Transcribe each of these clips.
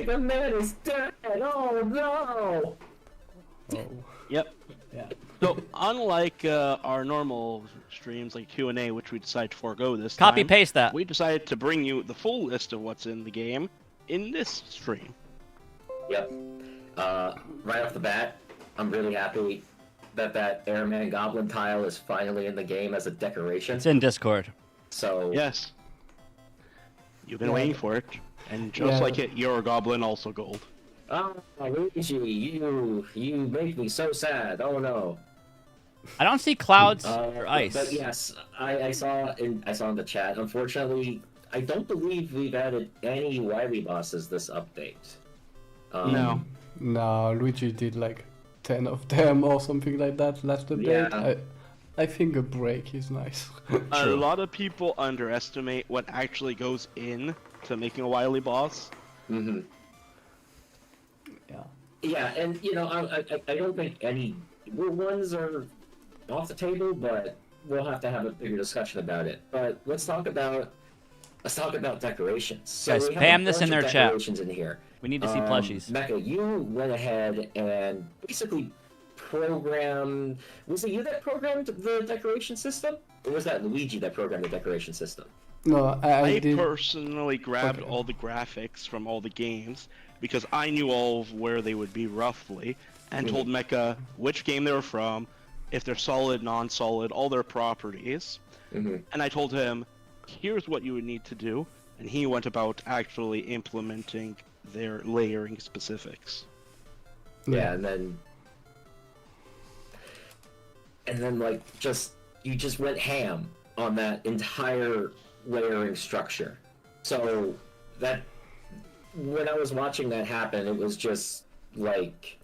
The man is dead! Oh no! Oh. Yep. Yeah. So unlike our normal streams like Q&A, which we decided to forego this Copy time, paste that. we decided to bring you the full list of what's in the game in this stream. Yep. Right off the bat, I'm really happy that Airman Goblin tile is finally in the game as a decoration. It's in Discord. So Yes. You've been Yeah. waiting for it, and just Yeah. like it, your goblin also gold. oh, Luigi, you make me so sad. Oh no. I don't see clouds or ice. But yes, I saw in the chat. Unfortunately, I don't believe we've added any Wily bosses this update. No. No, Luigi did like 10 of them or something like that last update. Yeah. I think a break is nice. A lot of people underestimate what actually goes in to making a wily boss. Mm-hmm. Yeah. Yeah, and I don't think any new ones are off the table, but we'll have to have a bigger discussion about it. But let's talk about decorations. So Guys, we have a spam this in bunch of their chat. decorations in here. We need to see plushies. Mecha, you went ahead and basically programmed. Was it you that programmed the decoration system, or was that Luigi that programmed the decoration system? No, I I did. personally grabbed Okay. all the graphics from all the games because I knew all of where they would be roughly, and told Mecha which game they were from, if they're solid, non-solid, all their properties. Mm-hmm. And I told him, here's what you would need to do, and he went about actually implementing their layering specifics. Yeah, and then like you just went ham on that entire layering structure. So that when I was watching that happen, it was just like,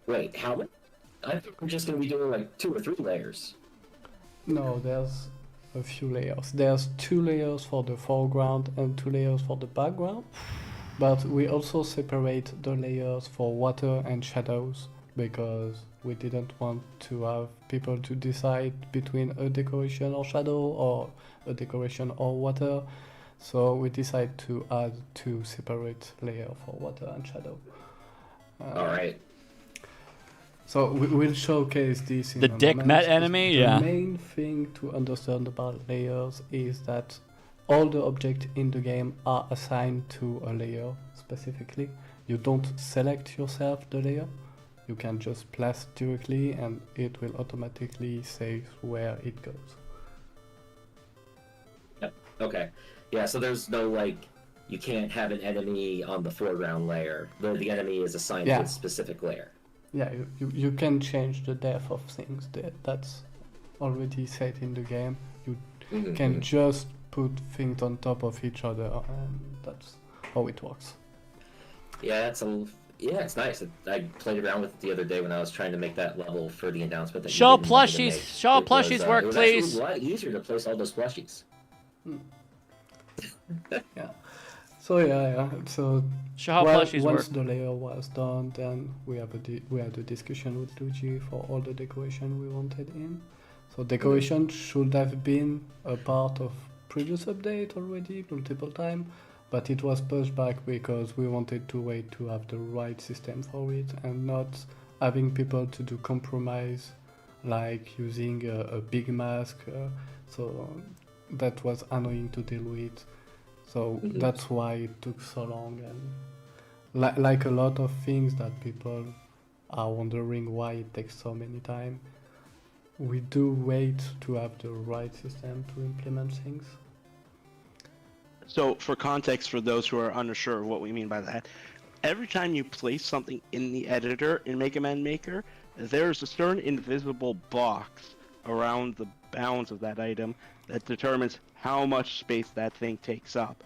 wait, how many? I think we're just gonna be doing like 2 or 3 layers. No, there's a few layers. There's 2 layers for the foreground and 2 layers for the background. But we also separate the layers for water and shadows because we didn't want to have people to decide between a decoration or shadow or a decoration or water. So we decided to add 2 separate layers for water and shadow. All right. So we'll showcase this in The a dick moment. met enemy? The Yeah. main thing to understand about layers is that all the objects in the game are assigned to a layer specifically. You don't select yourself the layer. You can just place directly and it will automatically say where it goes. Yep. Okay. Yeah. So there's no like, you can't have an enemy on the foreground layer. The enemy is assigned to Yeah. a specific layer. Yeah, you can change the depth of things. That's already set in the game. You Mhm, can mhm. just put things on top of each other and that's how it works. Yeah, it's nice. I played around with it the other day when I was trying to make that level for the announcement that you Show didn't want me to plushies. make. Show It was, plushies work, it was actually please. a lot easier to place all those plushies. Yeah. So yeah. So Show how well, plushies once work. the layer was done, then we had a discussion with Luigi for all the decoration we wanted in. So decoration should have been a part of previous update already multiple times, but it was pushed back because we wanted to wait to have the right system for it and not having people to do compromise like using a big mask. So that was annoying to deal with. So Mhm. that's why it took so long, and like a lot of things that people are wondering why it takes so many time, we do wait to have the right system to implement things. So, for context, for those who are unsure of what we mean by that, every time you place something in the editor in Mega Man Maker, there's a certain invisible box around the bounds of that item that determines how much space that thing takes up.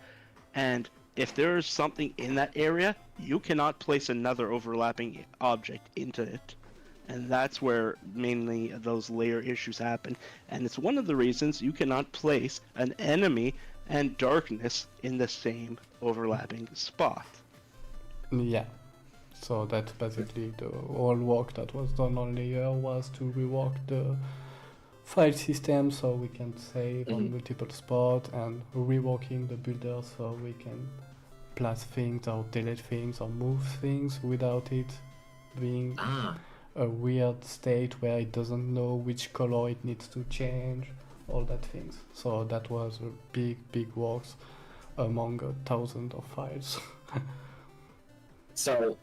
And if there is something in that area, you cannot place another overlapping object into it. And that's where mainly those layer issues happen. And it's one of the reasons you cannot place an enemy and darkness in the same overlapping spot. Yeah. So that's basically the whole work that was done on layer was to rework the file system so we can save on multiple spots and reworking the builder so we can plus things or delete things or move things without it being a weird state where it doesn't know which color it needs to change, all that things. So that was a big works among thousands of files. So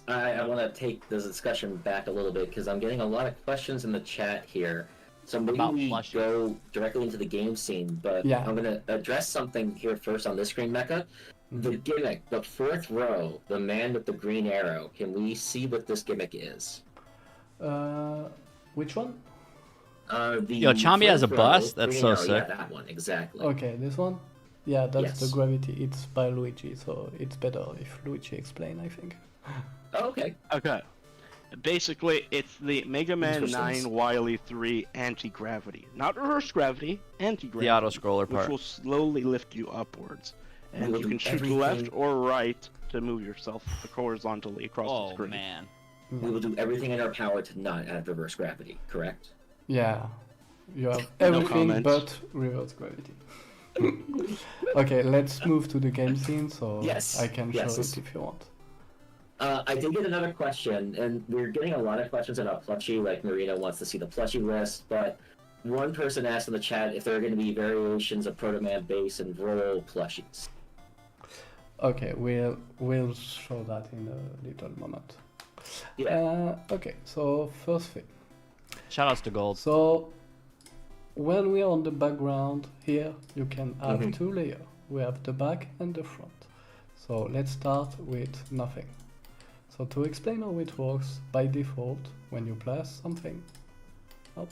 I want to take this discussion back a little bit because I'm getting a lot of questions in the chat here. So maybe About we plushies. go directly into the game scene, but Yeah. I'm going to address something here first on this screen, Mecha. The gimmick, the fourth row, the man with the green arrow. Can we see what this gimmick is? Which one? Yo, Chambi has a fourth row, bus? That's green so arrow, sick. Yeah, that one, exactly. Okay, this one? Yeah, that's the Yes. gravity. It's by Luigi, so it's better if Luigi explain, I think. Oh, okay. Okay. Basically, it's the Mega Man Interesting. 9 Wily 3 anti-gravity. Not reverse gravity, anti-gravity. The auto scroller Which part. will slowly lift you upwards. And Will you do can shoot everything- left or right to move yourself horizontally across the Oh screen. man. We will do everything in our power to not have reverse gravity, correct? Yeah, you have everything comment. but reverse gravity. Okay, let's move to the game scene so Yes, I can yes, show let's- it if you want. I did get another question, and we're getting a lot of questions about plushie, like Marina wants to see the plushie list, but one person asked in the chat if there are going to be variations of Proto Man base and roll plushies. Okay, we'll show that in a little moment. Yeah. Okay, so first thing. Shoutouts to Gold. So when we are on the background here, you can have Mhm. two layers. We have the back and the front. So let's start with nothing. So to explain how it works, by default, when you place something up,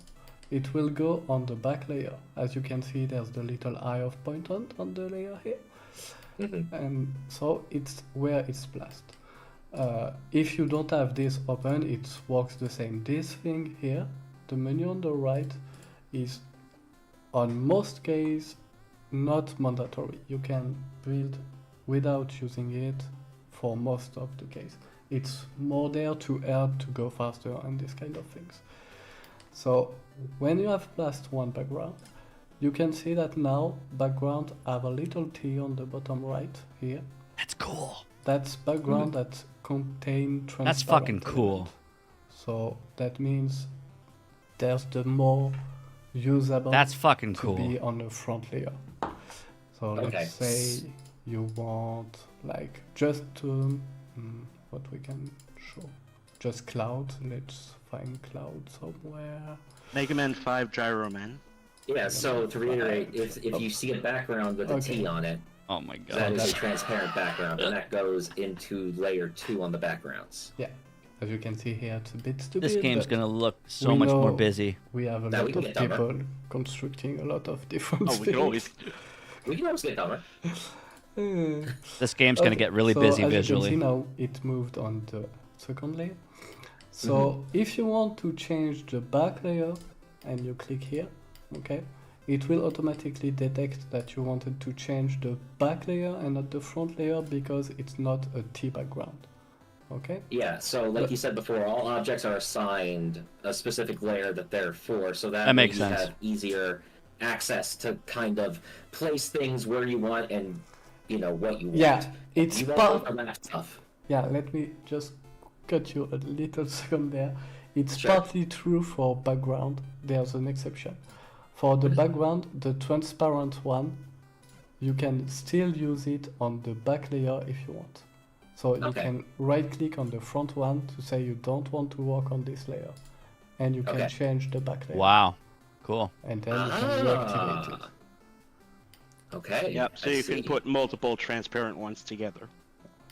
it will go on the back layer. As you can see, there's the little eye of point on the layer here. Mhm. And so it's where it's placed. If you don't have this open, it works the same. This thing here, the menu on the right, is on most cases not mandatory. You can build without using it for most of the case. It's more there to help to go faster and this kind of things. So when you have placed one background, you can see that now background have a little T on the bottom right here. That's cool. That's background that contain transparent That's fucking cool. element. So that means there's the more usable That's fucking to cool. be on the front layer. So Okay. let's say you want like just what we can show, just cloud. Let's find cloud somewhere. Mega Man 5 Gyro Man. Yeah, so to reiterate, if you see a background with a T Okay. on it, Oh my that god. is a transparent background, and that goes into layer 2 on the backgrounds. Yeah, as you can see here, it's a bit stupid. This game's but gonna look so we much more know- busy. We have a Now we lot can of get dumber. people constructing a lot of different Oh, we things. can always. We can always get dumber. This game's gonna Okay, get really so busy as visually. You can see now it moved on the second layer. So Mm-hmm. if you want to change the back layer and you click here, okay, it will automatically detect that you wanted to change the back layer and not the front layer because it's not a T background. Okay? Yeah, so like you said before, all objects are assigned a specific layer that they're for, so that That way makes you sense. have easier access to kind of place things where you want and what you want. Yeah, it's you part. won't overlap stuff. Yeah, let me just cut you a little second there. It's Sure. partly true for background. There's an exception. For the background, the transparent one, you can still use it on the back layer if you want. So you Okay. can right click on the front one to say you don't want to work on this layer. And you can Okay. change the back layer. Wow. Cool. And then you can reactivate it. Okay. Yep, so I you see. can put multiple transparent ones together.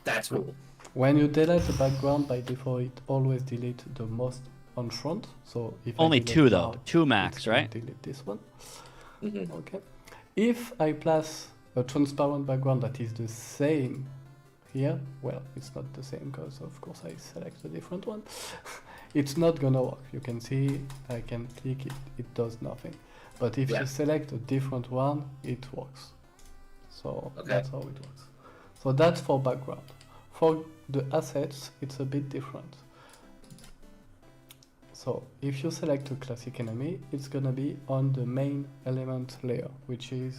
That's cool. When you delete the background, by default, it always delete the most on front. So if I Only delete two though. now, Two it's max, gonna right? Delete this one. hmm Okay. If I place a transparent background that is the same here, well, it's not the same because of course I select a different one. It's not gonna work. You can see I can click it, it does nothing. But if Yeah. you select a different one, it works. So Okay. that's how it works. So that's for background. For the assets, it's a bit different. So if you select a classic enemy, it's gonna be on the main element layer, which is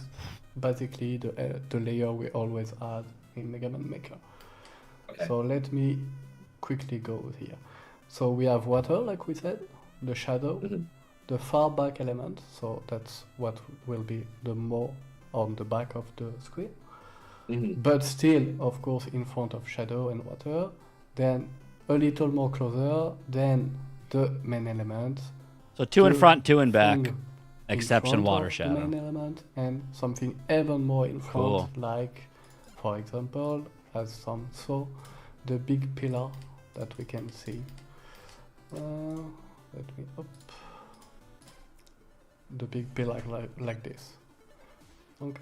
basically the layer we always add in Mega Man Maker. Okay. So let me quickly go here. So we have water, like we said, the shadow, Mhm. the far back element, so that's what will be the more on the back of the screen, Mhm. but still, of course, in front of shadow and water, then a little more closer, then the main element. So two in the front, two in back. thing in Exception front water of shadow. the main element, and something even more in front, Cool. like, for example, as some saw, the big pillar that we can see. Let me up. The big pillar like this. Okay.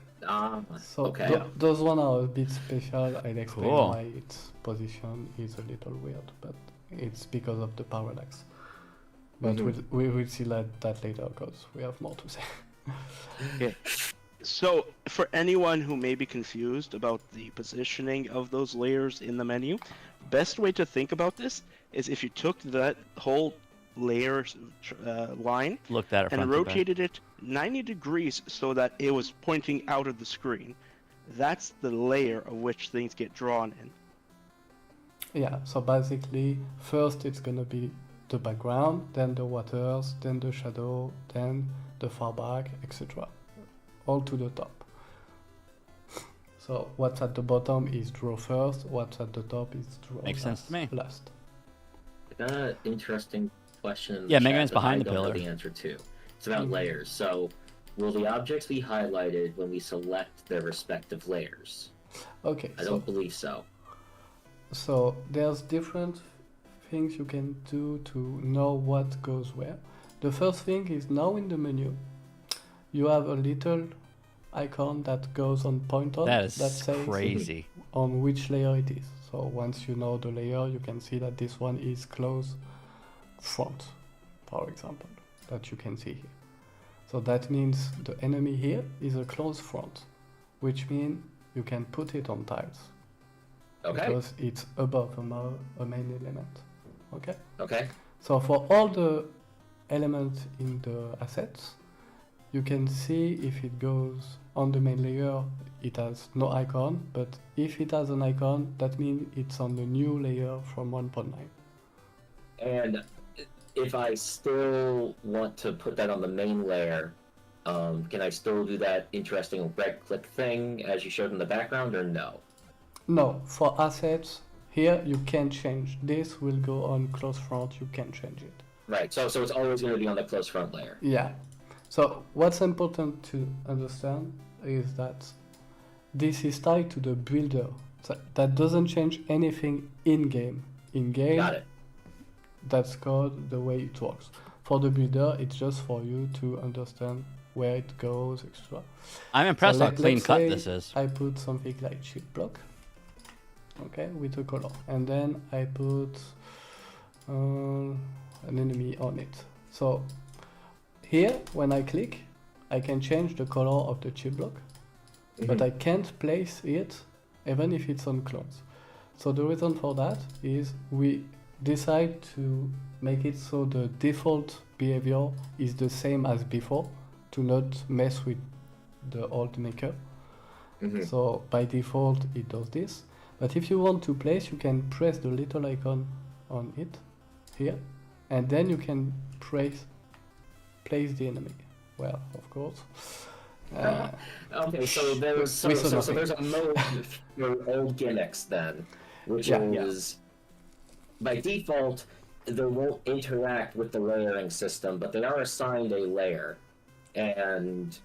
So Okay. those one are a bit special. I'll explain Cool. why its position is a little weird, but it's because of the parallax. But Mhm. we will see that later because we have more to say. Okay. So, for anyone who may be confused about the positioning of those layers in the menu, best way to think about this is if you took that whole layer line Looked at it and front to back. rotated it 90 degrees so that it was pointing out of the screen. That's the layer of which things get drawn in. Yeah, so basically, first it's gonna be the background, then the waters, then the shadow, then the far back, etc. All to the top. So what's at the bottom is draw first, what's at the top is draw Makes sense to me. last. I got an interesting question. In the Yeah, Mega chat Man's that behind I the don't know pillar. the answer to. It's about Mhm. layers. So, will the objects be highlighted when we select their respective layers? Okay, I so don't believe so. So there's different things you can do to know what goes where. The first thing is now in the menu, you have a little icon that goes on pointer That is says crazy. on which layer it is. So once you know the layer, you can see that this one is close front, for example, that you can see here. So that means the enemy here is a close front, which means you can put it on tiles. Okay. Because it's above a main element. Okay? Okay. So for all the elements in the assets, you can see if it goes on the main layer, it has no icon, but if it has an icon, that means it's on the new layer from 1.9. And if I still want to put that on the main layer, can I still do that interesting right-click thing as you showed in the background, or no? No, for assets, here you can change. This will go on close front, you can change it. Right. So it's always going to be on the close front layer. Yeah. So what's important to understand is that this is tied to the builder. So that doesn't change anything in game. In game, Got it. that's called the way it works. For the builder, it's just for you to understand where it goes, etc. I'm impressed So how clean let's cut say this is. I put something like chip block, okay, with a color, and then I put an enemy on it. So here, when I click, I can change the color of the chip block, but I can't place it even if it's on clones. So the reason for that is we decide to make it so the default behavior is the same as before to not mess with the old maker. Mhm. So by default it does this, but if you want to place, you can press the little icon on it here, and then you can place the enemy. Well, of course. Okay, so there's we saw so nothing. there's a mode for old gimmicks then, which Yeah. is by default they won't interact with the layering system, but they are assigned a layer, and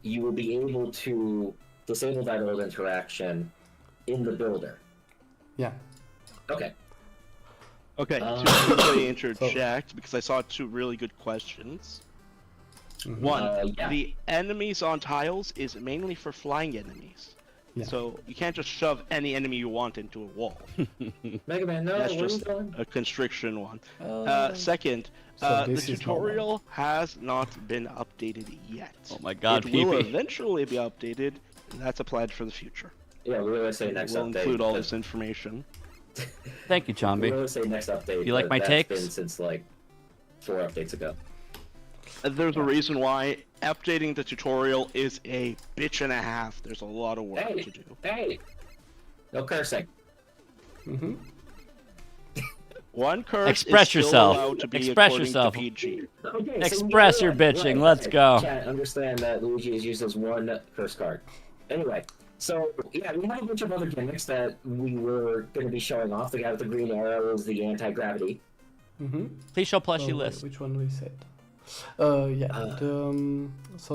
you will be able to disable that old interaction in the builder. Yeah. Okay. Okay, Uh, to quickly interject, because I saw two really good questions. Mhm. One, yeah. the enemies on tiles is mainly for flying enemies. Yeah. So you can't just shove any enemy you want into a wall. Mega Man, no, That's where are you just going? a constriction one. Uh, Second, so the this is normal. tutorial has not been updated yet. Oh my god, It will PP. eventually be updated, and that's a plan for the future. Yeah, we're gonna say next We'll update. include all but- this information. Thank you, We're Chomby. gonna say next update. You like but my that's takes? been since like 4 updates ago. There's a reason why updating the tutorial is a bitch and a half. There's a lot of work Hey, to do. hey, No cursing. Mm-hmm. One curse Express is still yourself. allowed to be Express according yourself. to PG. Okay, Express your bitching, let's go. Chat, understand that Luigi is used as one curse card. Anyway, so yeah, we have a bunch of other gimmicks that we were going to be showing off. The guy with the green arrow is the anti-gravity. Mm-hmm. Please show plushie So, list. which one we said? So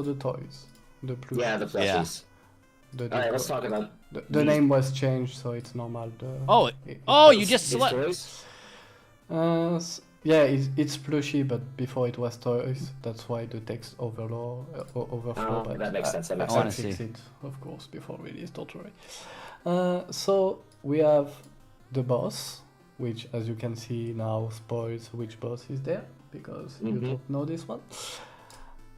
the toys, the plush. Yeah, the plushies. The All right, let's talk about the name was changed, so it's normal. Oh, it- oh, you those- just these select. toys. Yeah, it's plushy, but before it was toys. That's why the text overflow. Oh, But that makes sense, that makes I sense. fixed it, of course, before release. Don't worry. So we have the boss, which, as you can see now, spoils which boss is there because you Mhm. don't know this one.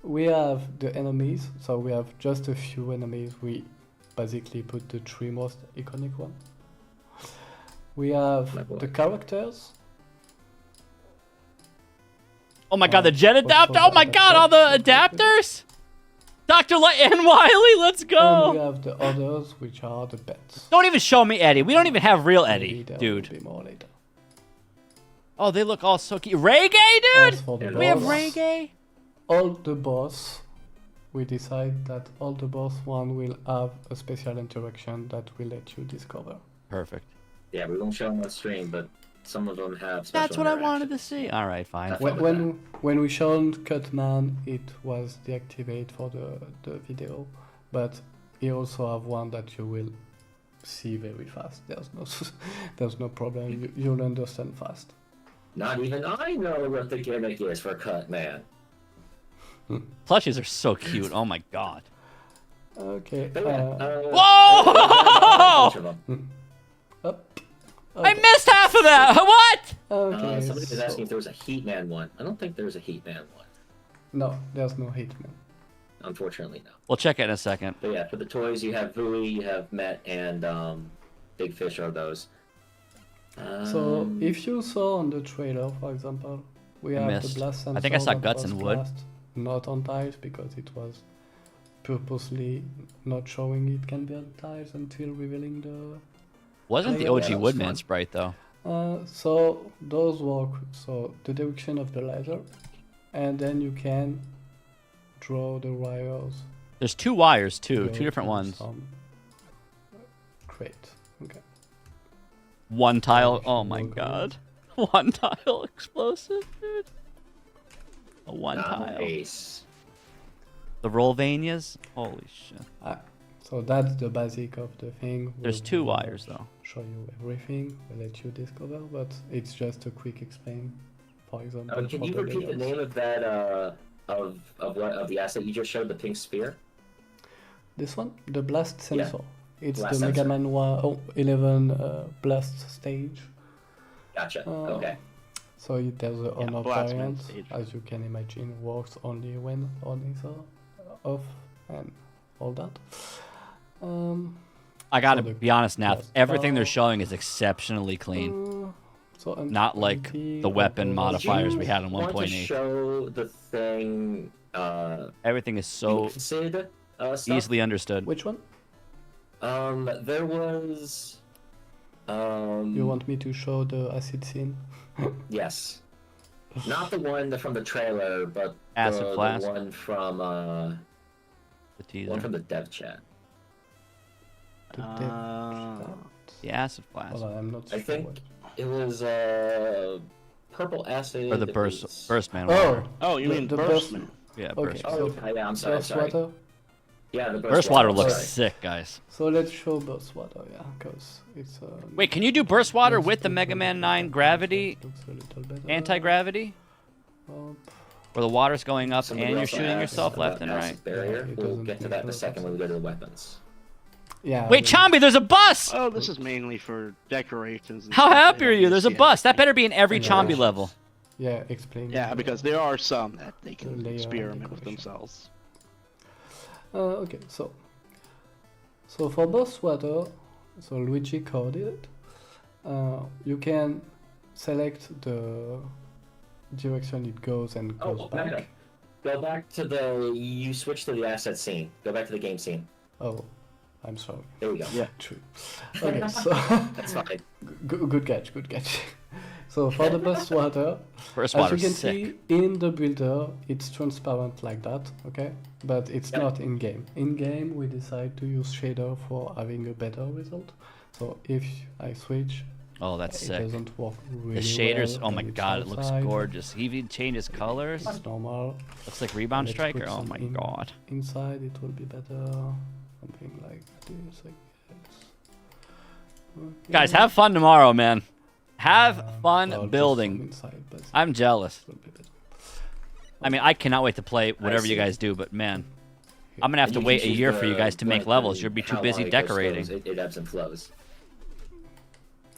We have the enemies, so we have just a few enemies. We basically put the three most iconic one. We have Like what? the characters. Oh my god, the jet What's adapter. for Oh my the god, all the adapters. Dr. Light and Wily, let's And we go. have the others, which are the pets. Don't even show me Eddie. We don't even have real Maybe Eddie, there dude. will be more later. Oh, they look all so cute. Reggae, As dude. for the We have boss, reggae. all the boss, we decide that all the boss one will have a special interaction that will let you discover. Perfect. Yeah, we won't show them on stream, but some of them have special That's what I wanted to interactions. see. All right, fine. That's When fine with when we showed Cutman, it was deactivated for the video, but he also have one that you will see very fast. There's no problem. You'll understand fast. Not even I know what the gimmick is for Cut Man. Plushies are so cute. Oh my god. Okay. But yeah, Whoa! bunch of them. Up. I missed half of that. What? Okay. Somebody was so- asking if there was a Heatman one. I don't think there's a Heatman one. No, there's no Hitman. Unfortunately, no. We'll check it in a second. But yeah, for the toys, you have Vui, you have Met, and Big Fish are those. So if you saw on the trailer, for example, we I have missed. the blast sensor. I think I saw that guts was and wood. blast, not on tiles because it was purposely not showing it can be on tiles until revealing the. Wasn't the Yeah, OG that was Woodman fun. sprite though? So those work. So the direction of the laser, and then you can draw the wires. There's two wires too, go two different to ones. some crate. Okay. One tile. If Oh you my look god. One tile explosive, dude. A one tile. Nice. The Rollvanias. Holy shit. So that's the basic of the thing. There's We two will wires though. show you everything. We'll let you discover, but it's just a quick explain. For example, Can for you the repeat the layers. name of that of the asset you just showed? The pink spear. This one, the blast Yeah. sensor. It's Blast the Mega sensor. Man 11 blast stage. Gotcha. Uh, Okay. So there's a Yeah, on-off blast variant, stage. as you can imagine, works only when on is off and all that. I gotta So the be honest now. blast Everything they're power- showing is exceptionally clean. So Not like the weapon modifiers we had on Want to 1.8. show the thing? Everything is so Sid, stuff? easily understood. Which one? There was. You want me to show the acid scene? Yes. Not the one from the trailer, but Acid the Flask. one from The one teaser. from the dev chat. The The acid flask. Hold on, I'm not I sure. think what- it was purple acid. Or the it burst was- burst man. Oh, Oh, you mean the Burstman? Yeah, Okay. burst. Oh, yeah, I'm sorry. burst Sorry. water. Yeah, the Burst water looks sorry. sick, guys. So let's show burst water, yeah, because it's. Wait, can you do burst water let's with the do Mega burst Man water. 9 gravity Looks a little better. anti-gravity? Oh, Where the water's going up Somebody and you're also shooting asked yourself left about and acid right? Barrier. Yeah, it We'll doesn't get to make that in a a lot second of when we go to the weapons. yeah. Wait, Chambi, there's a bus! Oh, this is mainly for decorations. And How stuff. They happy are don't you? There's a see bus. That anything. better be in every Yeah. Chambi level. Yeah, explain. Yeah, because there are some that they can Layer experiment with decoration. themselves. Okay, so for burst water, so Luigi coded it. You can select the direction it goes and goes Oh, back. Mega. Go back to the. You switch to the asset scene. Go back to the game scene. Oh, I'm sorry. There we go. Yeah. True. Okay, so That's fine. good catch, good catch. So for the burst water, First as you water's can sick. see in the builder, it's transparent like that, okay? But it's Yep. not in game. In game, we decide to use shader for having a better result. So if I switch, Oh, that's it sick. doesn't work really The shaders, well oh my when it's god, it looks outside. gorgeous. He even changes colors. It's normal. Looks like Rebound Let's Striker. put Oh some my in. god. Inside, it will be better. Something like this, I guess. Okay. Guys, have fun tomorrow, man. Have fun well, just building. some inside, but I'm jealous. it will be better. I mean, I cannot wait to play whatever you see. guys do, but man, I'm gonna have to And you wait can a choose year for you the- guys to make like, levels. the- You'll be too how busy long it goes decorating. flows. It ebbs and flows.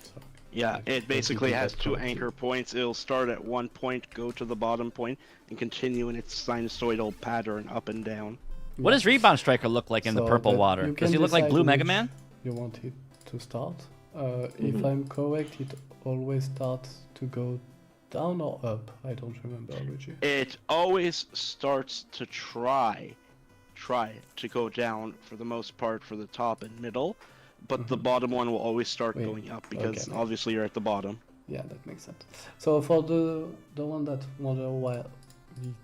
So, Yeah, it basically do has that two correctly. anchor points. It'll start at one point, go to the bottom point, and continue in its sinusoidal pattern up and down. What does Rebound Striker look like in the So purple that water? you Does can he look like decide Blue Mega which Man? You want it to start. Mm-hmm. If I'm correct, it always starts to go down or up. I don't remember, Luigi. It always starts to try to go down for the most part for the top and middle, but the bottom one will always start Wait, going up because okay. obviously you're at the bottom. Yeah, that makes sense. So for the one that wonder why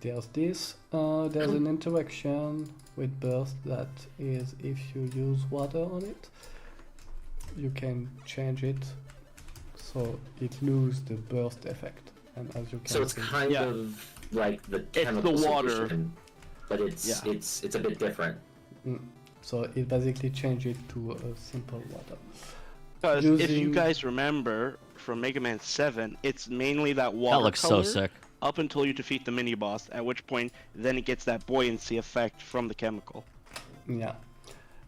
there's this, there's an interaction with burst that is if you use water on it, you can change it so it loses the burst effect. And as you can So it's see, kind Yeah. of like the the chemical water. solution, but it's Yeah. it's a bit different. so it basically changes it to a simple water. Because if you Using- guys remember from Mega Man 7, it's mainly that water That looks so color sick. up until you defeat the mini boss, at which point then it gets that buoyancy effect from the chemical. Yeah.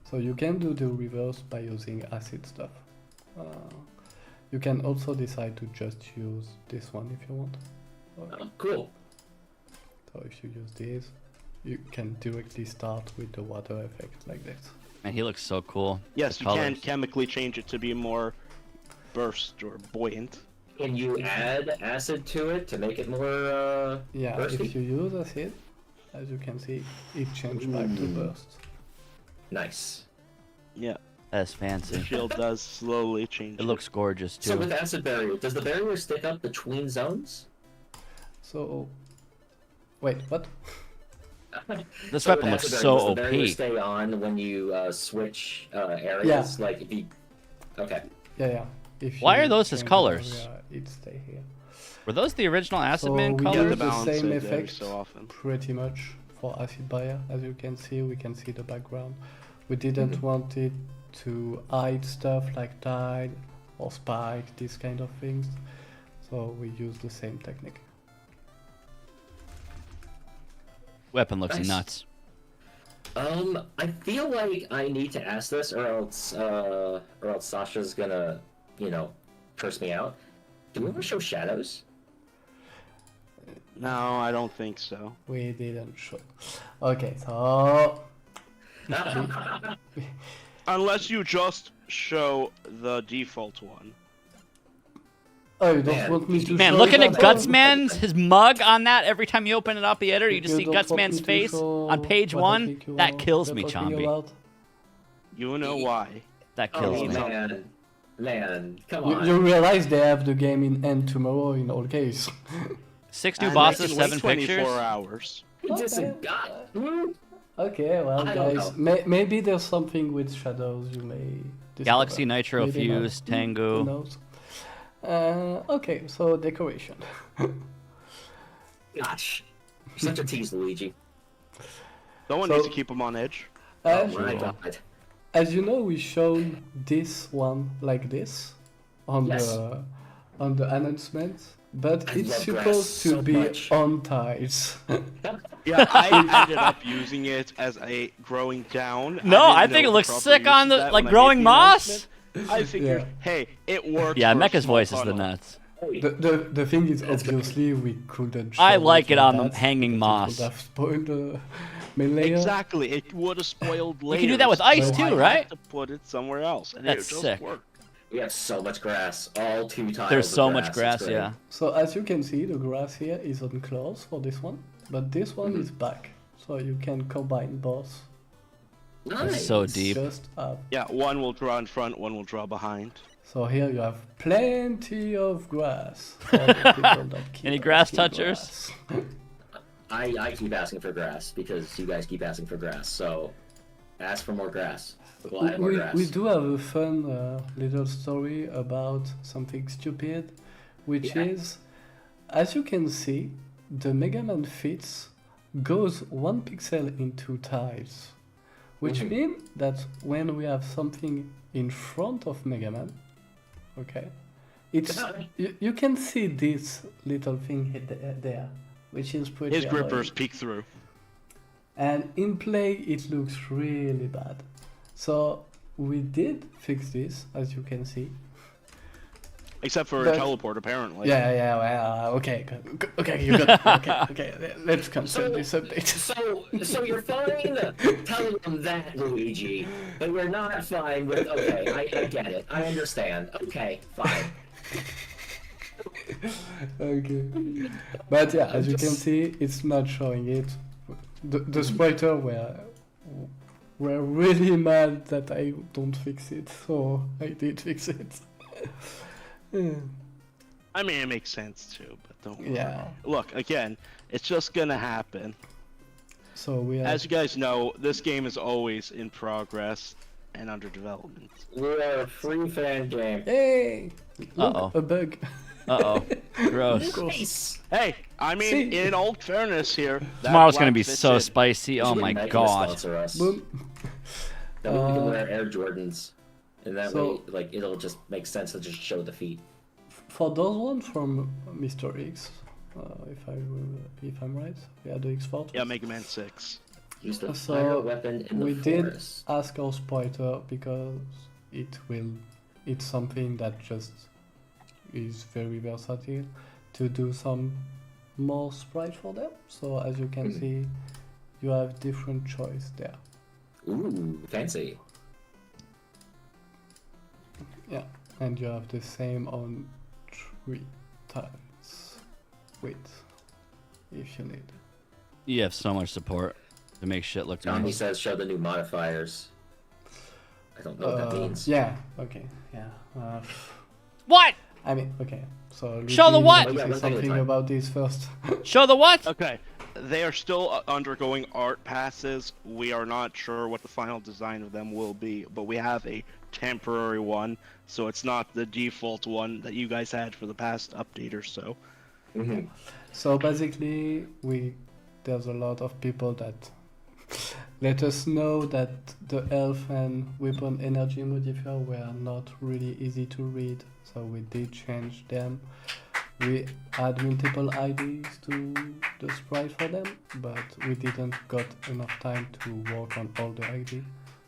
So you can do the reverse by using acid stuff. You can also decide to just use this one if you want. Oh, cool. So if you use this, you can directly start with the water effect like this. Man, he looks so cool. Yes, The you can colors. chemically change it to be more burst or buoyant. Can you add acid to it to make it more Yeah, bursty? if you use acid, as you can see, it changed back to burst. Nice. Yeah, That's the fancy. shield does slowly change. It looks gorgeous So too. with acid barrier, does the barrier stick up between zones? So, wait, what? This So with weapon looks acid so barrier, does the barrier OP. stay on when you switch areas? Like if you... Okay. Yeah. If Why you are those his change colors? area, it stay here. Were those the original Acid So Man we Yeah, use the colors? the balance same it every effect so often. pretty much for acid barrier. As you can see, we can see the background. We didn't want it to hide stuff like tide or spike, these kind of things. So we use the same technique. Weapon looks Nice. nuts. I feel like I need to ask this, or else Sasha's gonna, curse me out. Do we ever show shadows? No, I don't think so. We didn't show. Okay, so Unless you just show the default one. oh, you don't Man. want me to Man, show looking that at one? Gutsman's his mug on that every time you open it up the editor, you just see don't want Gutsman's me to face show on page what I one. think you That are kills me, talking Chomby. about? You know why. That kills Oh me. man, come You, on. you realize they have the game in end tomorrow in all case. 6 new And bosses, they can wait 7 24 pictures. hours. Okay, well, I don't guys, maybe there's something with shadows you may discover. Galaxy Nitro Maybe not. Fuse, Who Tengu. knows? Okay, so decoration. Gosh, you're such a tease, Luigi. Someone So- needs to keep them on edge. Oh As, my god. as you know, we showed this one like this on Yes. the announcement, but I it's love grass supposed to so be much. on tiles. Yeah, I ended up using it as a growing down. No, didn't I know think it the looks proper sick use on of the that like when I growing made the moss. announcement. I figured, Yeah. hey, it works. Yeah, for a Mecha's small voice is the tunnel. nuts. The thing is, obviously, we couldn't. I show like it on the that hanging because moss. It would have spoiled the main layer. Exactly, it would have spoiled later. can do that with ice so too, I had right? to put it somewhere else, and That's it just sick. worked. We have so much grass, all 2 tiles. There's of so much It's grass, great. yeah. So as you can see, the grass here is on close for this one, but this one is back, so you can combine both Nice. So deep. Just up. Yeah, one will draw in front, one will draw behind. So here you have plenty of grass. For the people that keep Any grass asking touchers? grass. I keep asking for grass because you guys keep asking for grass. So ask for more grass. We'll add more grass. We do have a fun little story about something stupid, which is, as you can see, the Mega Man fits goes 1 pixel into tiles, which means that when we have something in front of Mega Man, okay, it's you can see this little thing there, which is pretty His grippers annoying. peek through. And in play, it looks really bad. So we did fix this, as you can see. Except for But- a teleport, apparently. Yeah, well, okay, you got it. Okay, let's cancel this update. So you're fine telling them that, Luigi, but we're not fine with. Okay, I get it. I understand. Okay, fine. Okay, but yeah, as you can see, it's not showing it. The spriter were really mad that I don't fix it, so I did fix it. I mean, it makes sense too, but don't worry. Yeah. Look, again, it's just gonna happen. So we have As you guys know, this game is always in progress and under development. We are a free fan game. Hey! Look, Uh-oh. a bug. Uh-oh. Gross. Nice. Hey, I mean, See? in all fairness here, that Tomorrow's gonna black be fits so in. spicy. Oh Should my Nike god. sponsor us. Boom. That way we can wear Air Jordans, and that So- way, like, it'll just make sense to just show the feet. For those ones from Mr. X, if I'm right, yeah, the X4. Yeah, Mega Man 6. Use the So, fire weapon in we the did forest. ask our spoiler because it's something that just is very versatile to do some more sprite for them. So as you can see, you have different choice there. Ooh, fancy. Yeah, and you have the same on 3 tiles width if you need. You have so much support to make shit look Johnny nice. says show the new modifiers. I don't know what that means. Yeah. Okay. Yeah. What? I mean, okay. So Show the Luigi, what? you Oh, yeah, say one thing at a something time. about this first. Show the what? Okay, they are still undergoing art passes. We are not sure what the final design of them will be, but we have a temporary one, so it's not the default one that you guys had for the past update or so. Mhm. So basically, there's a lot of people that let us know that the health and weapon energy modifier were not really easy to read, so we did change them. We add multiple IDs to the sprite for them, but we didn't got enough time to work on all the ID,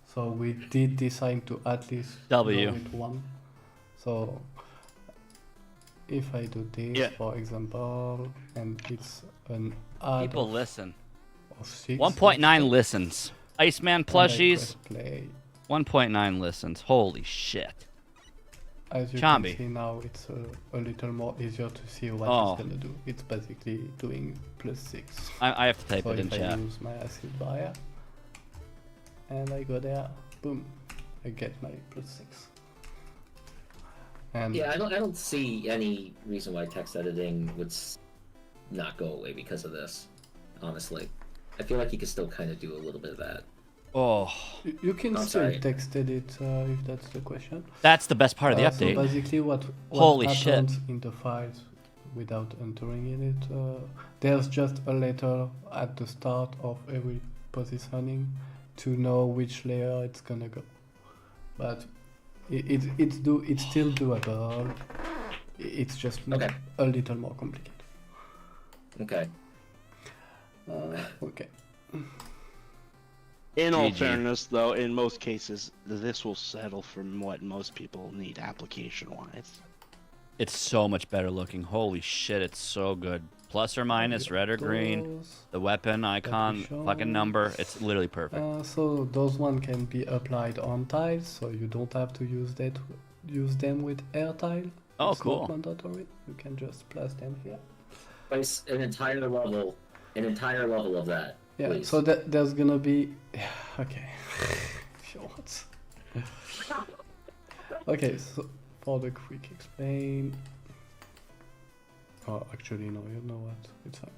so we did decide to at least W. go with one. So if I do this, Yeah. for example, and it's an add People listen. of 6. 1.9 listens. Iceman and I plushies. press play. 1.9 listens. Holy shit. As you Chambi. can see now, it's a little more easier to see what Oh. it's gonna do. It's basically doing +6. I have to type So it in if I chat. use my acid barrier and I go there, boom, I get my +6. And Yeah, I don't see any reason why text editing would not go away because of this. Honestly, I feel like you could still kind of do a little bit of that. Oh, you can I'm still sorry. text edit if that's the question. that's the best part of the So update. basically, what Holy shit. happens in the files without entering in it, there's just a letter at the start of every positioning to know which layer it's gonna go. But it's still doable. It's just Okay. a little more complicated. Okay. Okay. In all GG. fairness, though, in most cases, this will settle for what most people need application-wise. It's so much better looking. Holy shit, it's so good. Plus or minus, red or green. Those, The weapon icon, show. fucking number. It's literally perfect. so those one can be applied on tiles, so you don't have to use them with air tile. Oh, It's cool. not mandatory. You can just place them here. Place an entire level of that Yeah, Please. so there's gonna be... Okay. If you want. Okay, so for the quick explain... Oh, actually, no, you know what? It's fine.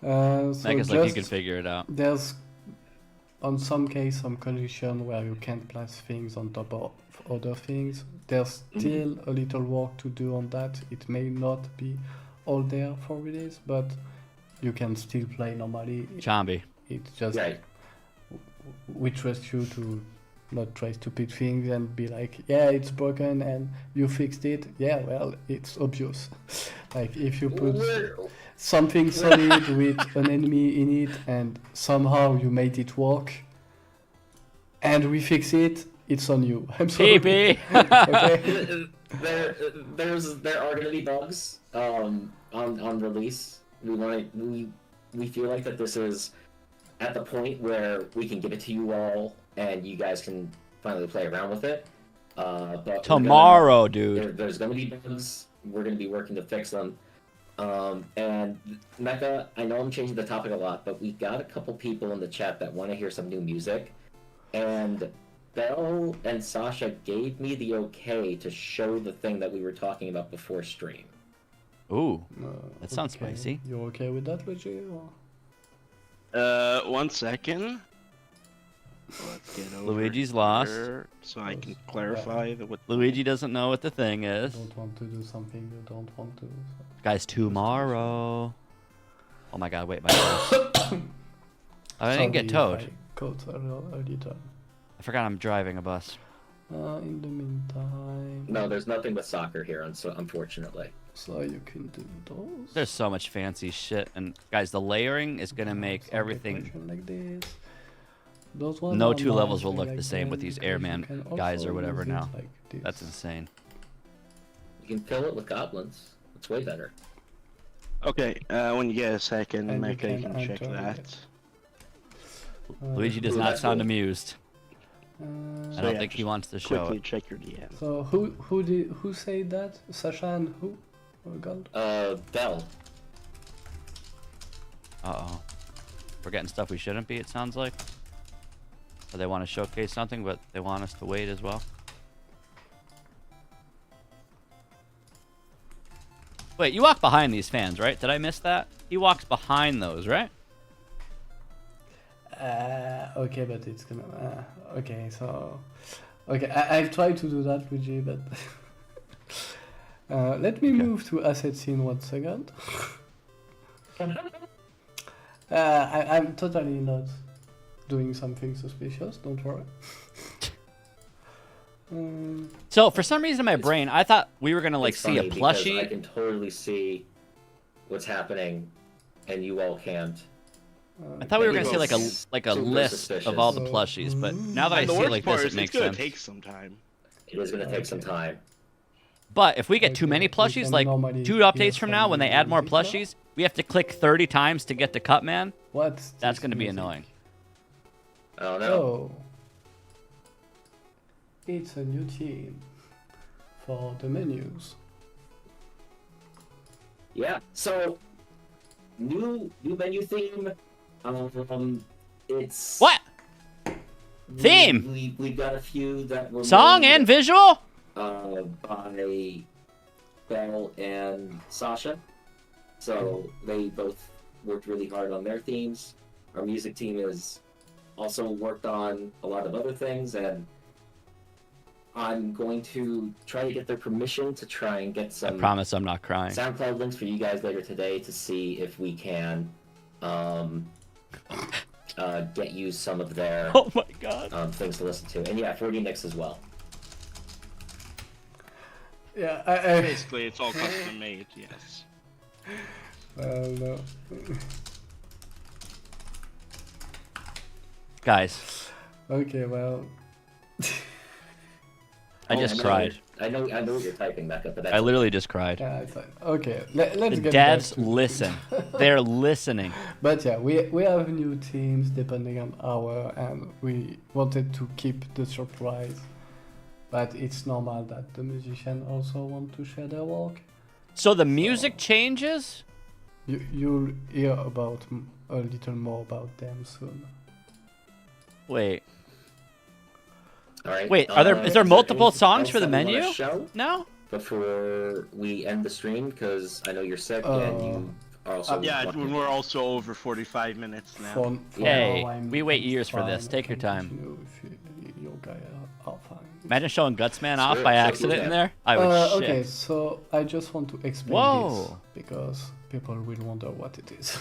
So Make us like you just- can figure it out. There's, on some case, some condition where you can't place things on top of other things. There's still a little work to do on that. It may not be all there for release, but you can still play normally. Chambi. It's just Right. we trust you to not try stupid things and be like, yeah, it's broken and you fixed it. Yeah, well, it's obvious. Like if you put something solid with an enemy in it and somehow you made it work and we fix it, it's on you. I'm sorry. PP. Okay. There are gonna be bugs on release. We feel like that this is at the point where we can give it to you all and you guys can finally play around with it. But Tomorrow, dude. there's gonna be bugs. We're gonna be working to fix them. And Mecca, I know I'm changing the topic a lot, but we got a couple people in the chat that want to hear some new music. And Belle and Sasha gave me the okay to show the thing that we were talking about before stream. Ooh, that sounds Okay. spicy. You okay with that, Luigi? Or? 1 second. Let's get over Luigi's lost. here so I can clarify what. Luigi doesn't know what the thing is. Don't want to do something you don't want to. So. Guys, tomorrow. Oh my god, wait, my gosh. I didn't get Sorry if towed. I caught a little. I forgot I'm driving a bus. In the meantime, No, there's nothing with soccer here, unfortunately. so you can do those. There's so much fancy shit. And guys, the layering is going to make Some everything... decoration like this. Those ones No are two levels will nice, I look like the same with them these because you airman can guys also or whatever use it now. like this. That's insane. You can fill it with goblins. It's way better. Okay, when you get a second, And you Mecca, you can can check enter that. it. Luigi does Ooh, not that's sound cool. amused. I So don't yeah, think he just wants to show Quickly it. check your DM. So who said that? Sasha and who? Oh god. Belle. Uh-oh. We're getting stuff we shouldn't be, it sounds like. Or they want to showcase something, but they want us to wait as well. Wait, you walk behind these fans, right? Did I miss that? He walks behind those, right? Okay, but it's gonna. Okay, so. Okay, I've tried to do that, Luigi, but. Let me move to asset scene 1 second. I'm totally not doing something suspicious, don't worry. So, for some reason in my brain, I thought we were going to, like, It's see a funny because I plushie. can totally see what's happening, and you all can't. I thought we were going to see, It's like a super list of all the suspicious. plushies, but now that I And the see it worst like part this, is it makes it's gonna sense. take some time. It is going to take some time. But if we get too Okay, many we plushies, can like normally 2 hear updates from now, when they some add more music now. plushies, we have to click 30 times to get to Cutman. What's That's this going to be music? annoying. I don't know. Oh. It's a new theme for the menus. Yeah. So, new menu theme. It's What? Theme? We got a few that were Song made, and visual? by Belle and Sasha. So they both worked really hard on their themes. Our music team has also worked on a lot of other things, and I'm going to try to get their permission to try and get I some promise I'm not crying. SoundCloud links for you guys later today to see if we can get you some of their Oh my god. things to listen to. And yeah, 40 Nicks as well. Yeah, I Basically, it's all custom made. Yes. no. Guys, Okay, well, I Oh, just know cried. I know what you're typing back up, but that's I literally just cried. yeah, it's fine. Okay, let's The get back devs to... listen. They're listening. But yeah, we have new teams depending on our, and we wanted to keep the surprise. But it's normal that the musician also want to share their work. So the music changes? You'll hear about a little more about them soon. Wait. All right. Wait, is there multiple anything songs else for the that we wanna menu? show No? before we end the stream? Because I know you're sick and you are also. Yeah, want to- we're also over 45 minutes now. For Hey, now, I'm we wait I'm years for this. fine. Take I your can time. continue if you guys are fine. Imagine showing Gutsman off Sure, by sure, accident yeah. in there. I would shit. Okay, so I just want to explain this Whoa. because people will wonder what it is.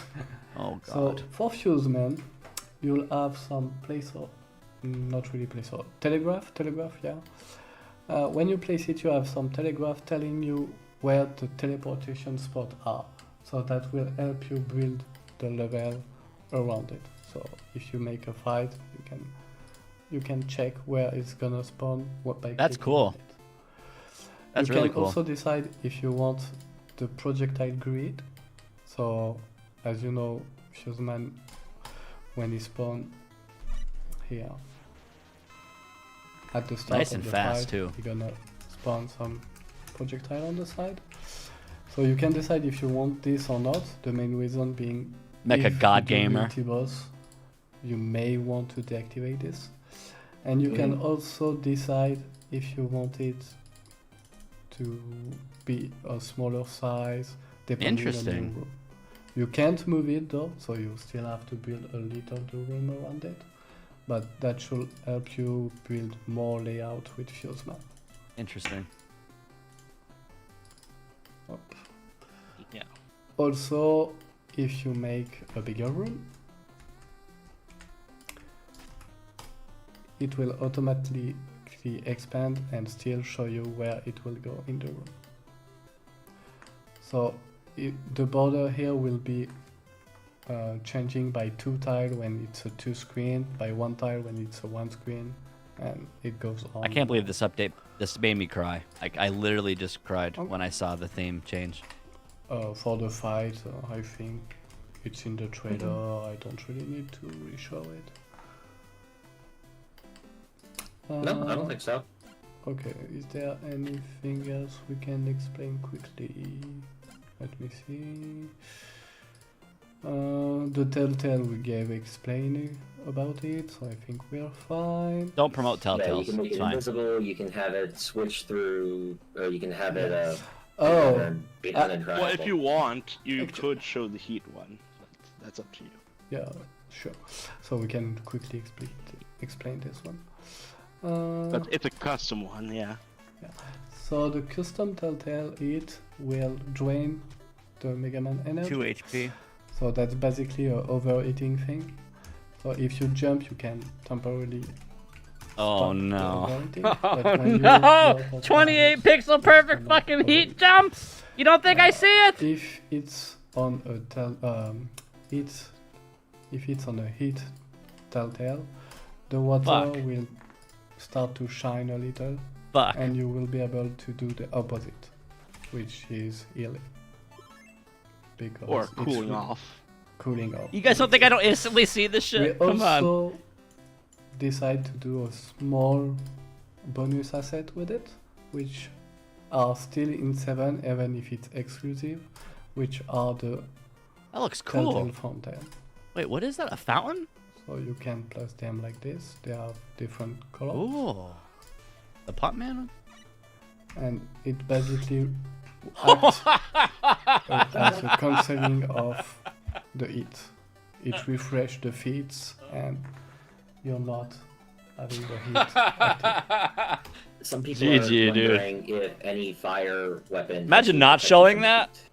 Oh So god. for Fuseman, you'll have some placeholder, not really placeholder, telegraph, yeah. When you place it, you have some telegraph telling you where the teleportation spots are. So that will help you build the level around it. So if you make a fight, you can check where it's gonna spawn. By That's clicking cool. on it. That's You really can cool. also decide if you want the projectile grid. So, as you know, Fuseman, when he spawn here at the start Nice of and the fast, fight, too. you're gonna spawn some projectile on the side. So you can decide if you want this or not. The main reason being, Mecha if God you do Gamer. multi-boss, you may want to deactivate this. And you can also decide if you want it to be a smaller size, depending on Interesting. your room. You can't move it though, so you still have to build a little room around it. But that should help you build more layout with Fuseman. Interesting. Yeah. Also, if you make a bigger room, it will automatically expand and still show you where it will go in the room. So the border here will be changing by 2 tile when it's a 2 screen, by 1 tile when it's a 1 screen, and it goes on. I can't believe this update. This made me cry. I literally just cried Oh. when I saw the theme change. For the fight, I think it's in the trailer. I don't really need to re-show it. No, I don't think so. Okay, is there anything else we can explain quickly? Let me see. The Telltale we gave explaining about it, so I think we're fine. Don't promote Yeah, you Telltales. can make It's it fine. invisible. You can have it switch through, or you can have it. Oh, behind and Well, if you want, you Actu- could show the heat one. That's up to you. yeah, sure. So we can quickly explain this one. But it's a custom one, yeah. So the custom Telltale it will drain the Mega Man energy. 2 HP. So that's basically a overheating thing. So if you jump, you can temporarily. Oh stop the no. overheating, but when you No! go for 28 times, pixel perfect cannot fucking heat overheat. jump! You don't think I see it? If it's on a if it's on a heat Telltale, the water Fuck. will start to shine a little, Fuck. and you will be able to do the opposite, which is healing. Because Or it's cooling re- off. Cooling off. You guys don't think I don't instantly see this We shit? Come on. also decide to do a small bonus asset with it, which are still in 7, even if it's exclusive, which are the That looks Telltale cool. fountain. Wait, what is that? A fountain? So you can place them like this. They have different colors, Ooh. The pot man? and it basically acts as a cancelling of the heat. It refreshes the feeds, and you're not having the heat active. Some people GG, are dude. wondering if any fire weapon. Imagine has not protected showing from that. heat.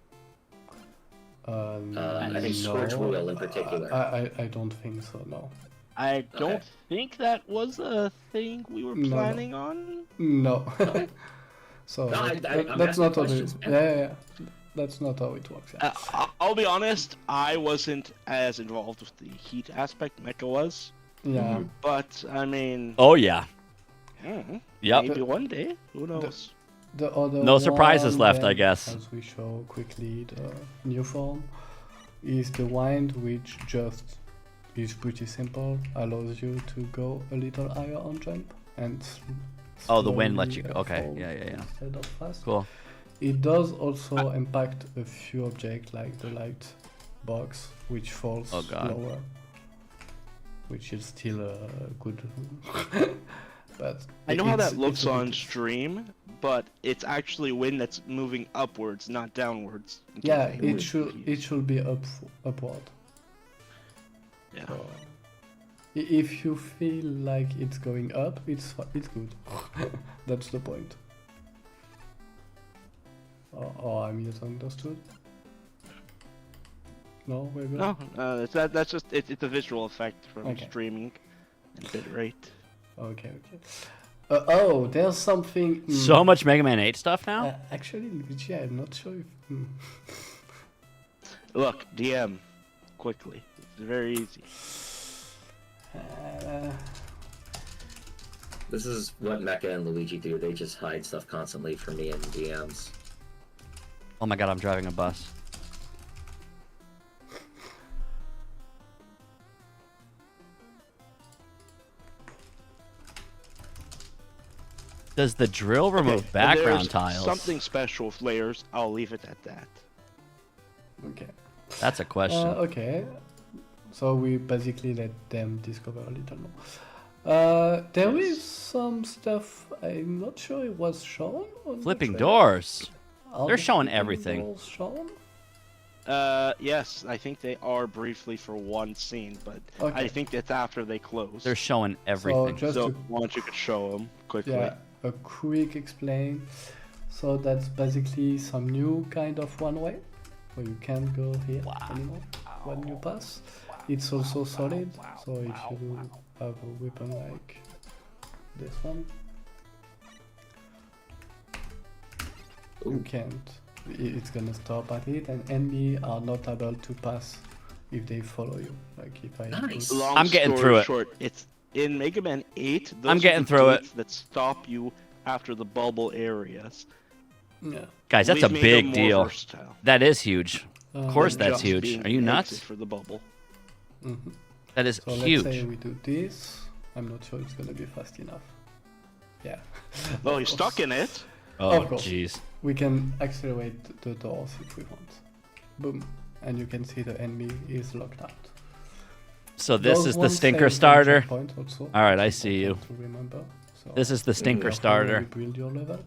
I think No, Scorch Wheel in particular. I don't think so. No. I don't Okay. think that was a thing we were No, no. planning on. No. So No, that- I'm that's asking not how it questions, is. man. Yeah. That's not how it works. Yeah. I'll be honest, I wasn't as involved with the heat aspect Mecha was. Yeah. But, I mean, Oh yeah. Yep. maybe one day. Who knows? The other No surprises one, left, I then, guess. As we show quickly, the new form is the wind, which just is pretty simple. Allows you to go a little higher on jump and. Oh, the wind lets slowly, you- okay, fall yeah. Instead of fast. Cool. it does also impact a few objects like the light box, which falls Oh, God. lower, which is still good. But I know how it's- that looks it's a on bit- stream, but it's actually wind that's moving upwards, not downwards. in case Yeah, anyone it is should confused. be upward. Yeah. So, if you feel like it's going up, it's good. That's the point. Or I misunderstood. No, we're good. No, that's just it's a visual effect from Okay. streaming and bitrate. Okay. Oh, there's something. So much Mega Man 8 stuff now? Actually, Luigi, I'm not sure if. Look, DM, quickly. It's very easy. This is what Mecha and Luigi do. They just hide stuff constantly from me in DMs. Oh my god, I'm driving a bus. Does the drill remove Okay, background there's tiles? Something special with layers. I'll leave it at that. Okay. That's a question. Okay. So we basically let them discover a little more. There is some stuff. I'm not sure it was shown. On the Flipping trailer. doors. Are They're the showing flipping everything. doors shown? Yes, I think they are briefly for one scene, but Okay. I think that's after they close. They're showing everything. just so to- why don't you could show them quickly? Yeah, a quick explain. So that's basically some new kind of one-way, where you can't go here anymore when you pass. It's also solid, so if you have a weapon like this one, you can't. It's gonna stop at it, and enemy are not able to pass if they follow you. Like if I Nice. put- Long I'm getting story through it. Short, it's in Mega Man 8. Those I'm are getting the through it. gates that stop you after the bubble areas. yeah. Guys, that's a We've made them big more deal. versatile That is huge. Of course than that's just huge. being Are you an nuts? exit for the bubble? Mhm. That is So let's say huge. we do this. I'm not sure it's gonna be fast enough. Yeah. Oh, you're stuck in it. Oh, Of course. jeez. We can accelerate the doors if we want. Boom. And you can see the enemy is locked out. So this Those is the ones stinker save starter. checkpoint also. All right, I It's see you. important to remember. So This is the stinker careful starter. when you build your level.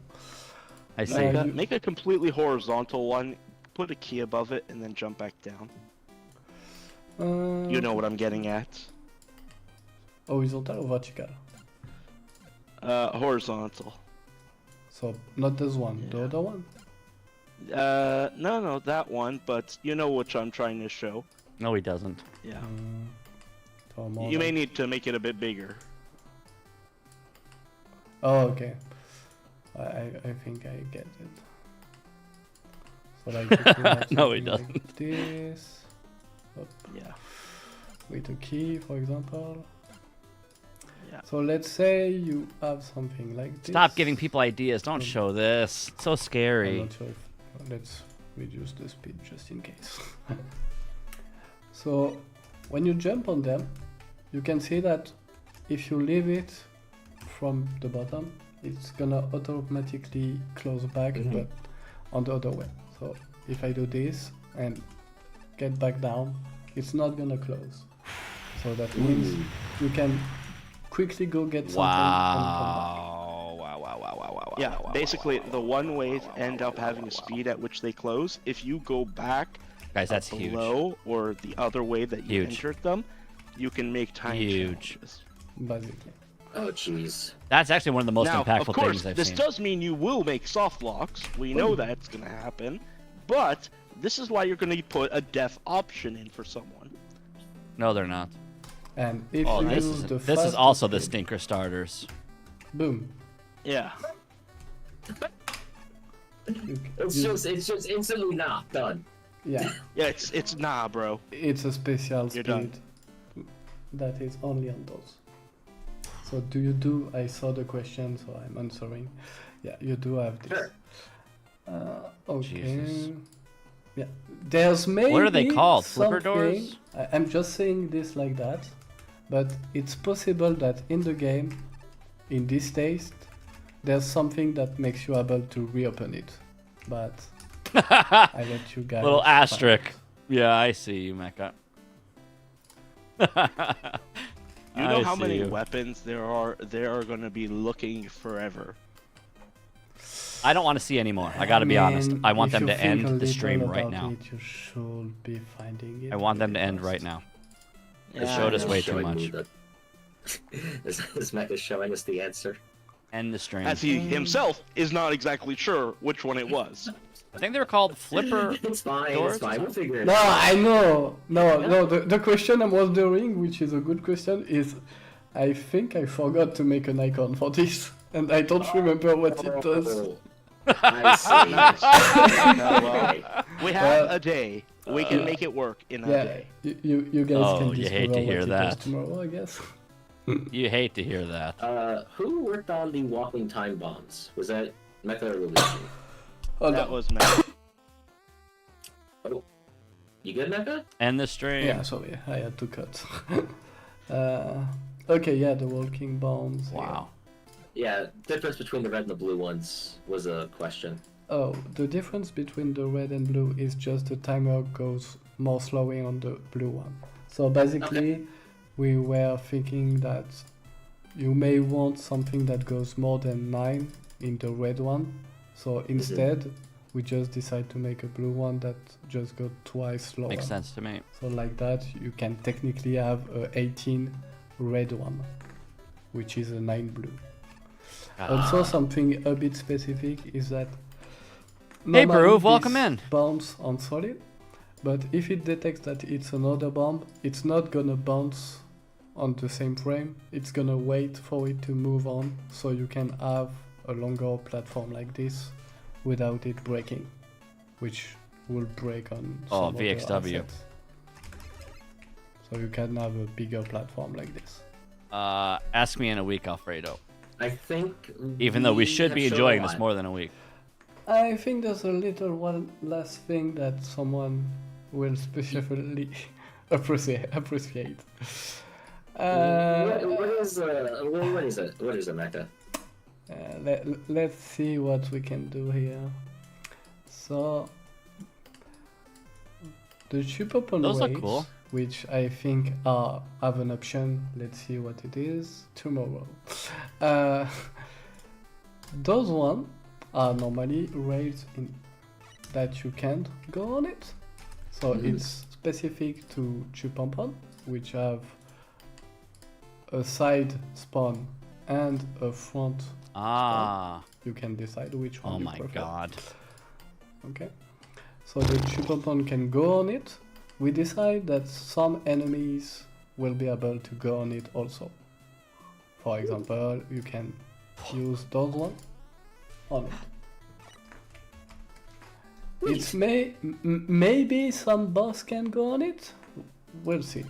I see. Make, Uh, a, you- make a completely horizontal one. Put a key above it and then jump back down. You know what I'm getting at. Horizontal or vertical? Horizontal. So not this one, the Yeah. other one. No, that one. But you know which I'm trying to show. No, he doesn't. Yeah. So more You may like- need to make it a bit bigger. Oh, okay. I think I get it. So like if you have No, he something like this. Yeah. With a key, for example. Yeah. So let's say you have something like this. Stop giving people ideas. Don't Mm. show this. It's so I'm scary. not sure if, let's reduce the speed just in case. So when you jump on them, you can see that if you leave it from the bottom, it's gonna automatically close back, Mhm. but on the other way. So if I do this and get back down, it's not gonna close. So that means you can quickly go get something and come back. Wow. Yeah, basically the one ways end up having a speed at which they close. If you go back Guys, that's huge. below or the other way that you Huge. entered them, you can make time Huge. challenges. Basically. Oh, jeez. That's actually one of the most Now, impactful of course, things I've this seen. does mean you will make soft locks. We know that's going to happen, but this is why you're going to put a death option in for someone. No, they're not. And if Oh, you this use is the this is fastest also the speed- stinker starters. boom. Yeah. It's just instantly not done. Yeah. Yeah, it's nah, bro. It's a special You're speed done. that is only on those. So do you do? I saw the question, so I'm answering. Yeah, you do have this. Sure. Okay. Jesus. Yeah, there's maybe What are they called? Flipper something- doors? I'm just saying this like that, but it's possible that in the game, in this taste, there's something that makes you able to reopen it. but I let you guys. Little find asterisk. it. Yeah, I see you, Mecha. You know I how see many you. weapons there are going to be looking forever. I don't want to see anymore. I gotta be honest. mean, I want if them you to think a end the little stream right about now. it, you should be finding it I want them to really end right fast. now. They Yeah, showed us I way know. too Showing me much. this mech is showing us the answer. End the stream. As he himself is not exactly sure which one it was. I think they were called flipper. It's fine. doors It's or fine. We'll something? figure it No, out. I know. No. The question I was doing, which is a good question, is I think I forgot to make an icon for this, and I don't remember what it does. Oh, I see. well, we have Well, a day. We can make it work in a Yeah, day. you guys Oh, can you discover hate to what hear it that. does tomorrow, I guess. You hate to hear that. Who worked on the walking time bombs? Was that Mecha or Luigi? Hold That on. was me. Oh, you good, Mecha? End the stream. Yeah, sorry, I had to cut. Okay, yeah, the walking bombs. yeah. Wow. Yeah, difference between the red and the blue ones was a question. Oh, the difference between the red and blue is just the timer goes more slowly on the blue one. So basically, we were thinking that you may want something that goes more than 9 in the red one. So instead, we just decide to make a blue one that just goes twice slower. Makes sense to me. So like that, you can technically have a 18 red one, which is a 9 blue. Also, something a bit specific is that Hey, normally Groove, welcome this in. bounce on solid, but if it detects that it's another bomb, it's not gonna bounce on the same frame. It's gonna wait for it to move on, so you can have a longer platform like this without it breaking, which will break on some Oh, other VXW. assets. So you can have a bigger platform like this. Ask me in a week, Alfredo. I think. Even though we should have be shown enjoying a this lot. more than a week. I think there's a little one last thing that someone will specifically appreciate. What is it? What is it, Mecha? Let's see what we can do here. So the super Those look weights, cool. which I think have an option. Let's see what it is tomorrow. Those one are normally raised in that you can't go on it. So it's specific to Chupampon, which have a side spawn and a front. Ah. You can decide which one Oh you my prefer. god. Okay. So the Chupampon can go on it. We decide that some enemies will be able to go on it also. For example, you can use those one on it. It's maybe some boss can go on it. We'll see.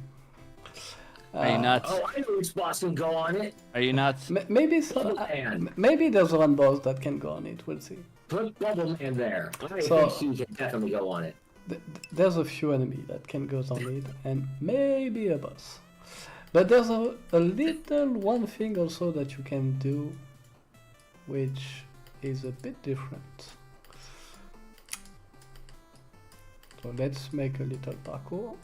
Are you nuts? Oh, I know which boss can go on it. Are you nuts? Maybe some, Man. maybe there's one boss that can go on it. We'll see. Put Bubble Man there. I So- think he can definitely go on it. There's a few enemies that can go on it, and maybe a boss. But there's a little one thing also that you can do, which is a bit different. So let's make a little parkour.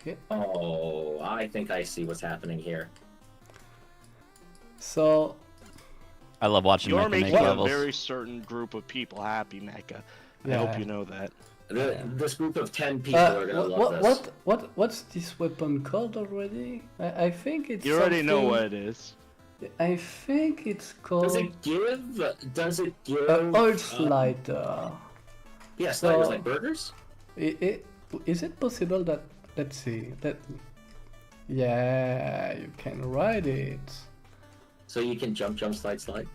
Okay. Oh, I think I see what's happening here. So I love watching You're Mecha make making a levels. very certain group of people happy, Mecha. I Yeah. hope you know that. This group of 10 people are gonna love this. what's this weapon called already? I think it's. You already know something- what it is. I think it's called Does it give? Does it give? oil slider. Yeah, sliders so- like burgers. Is it possible that, let's see, yeah, you can ride it. So you can jump, slide.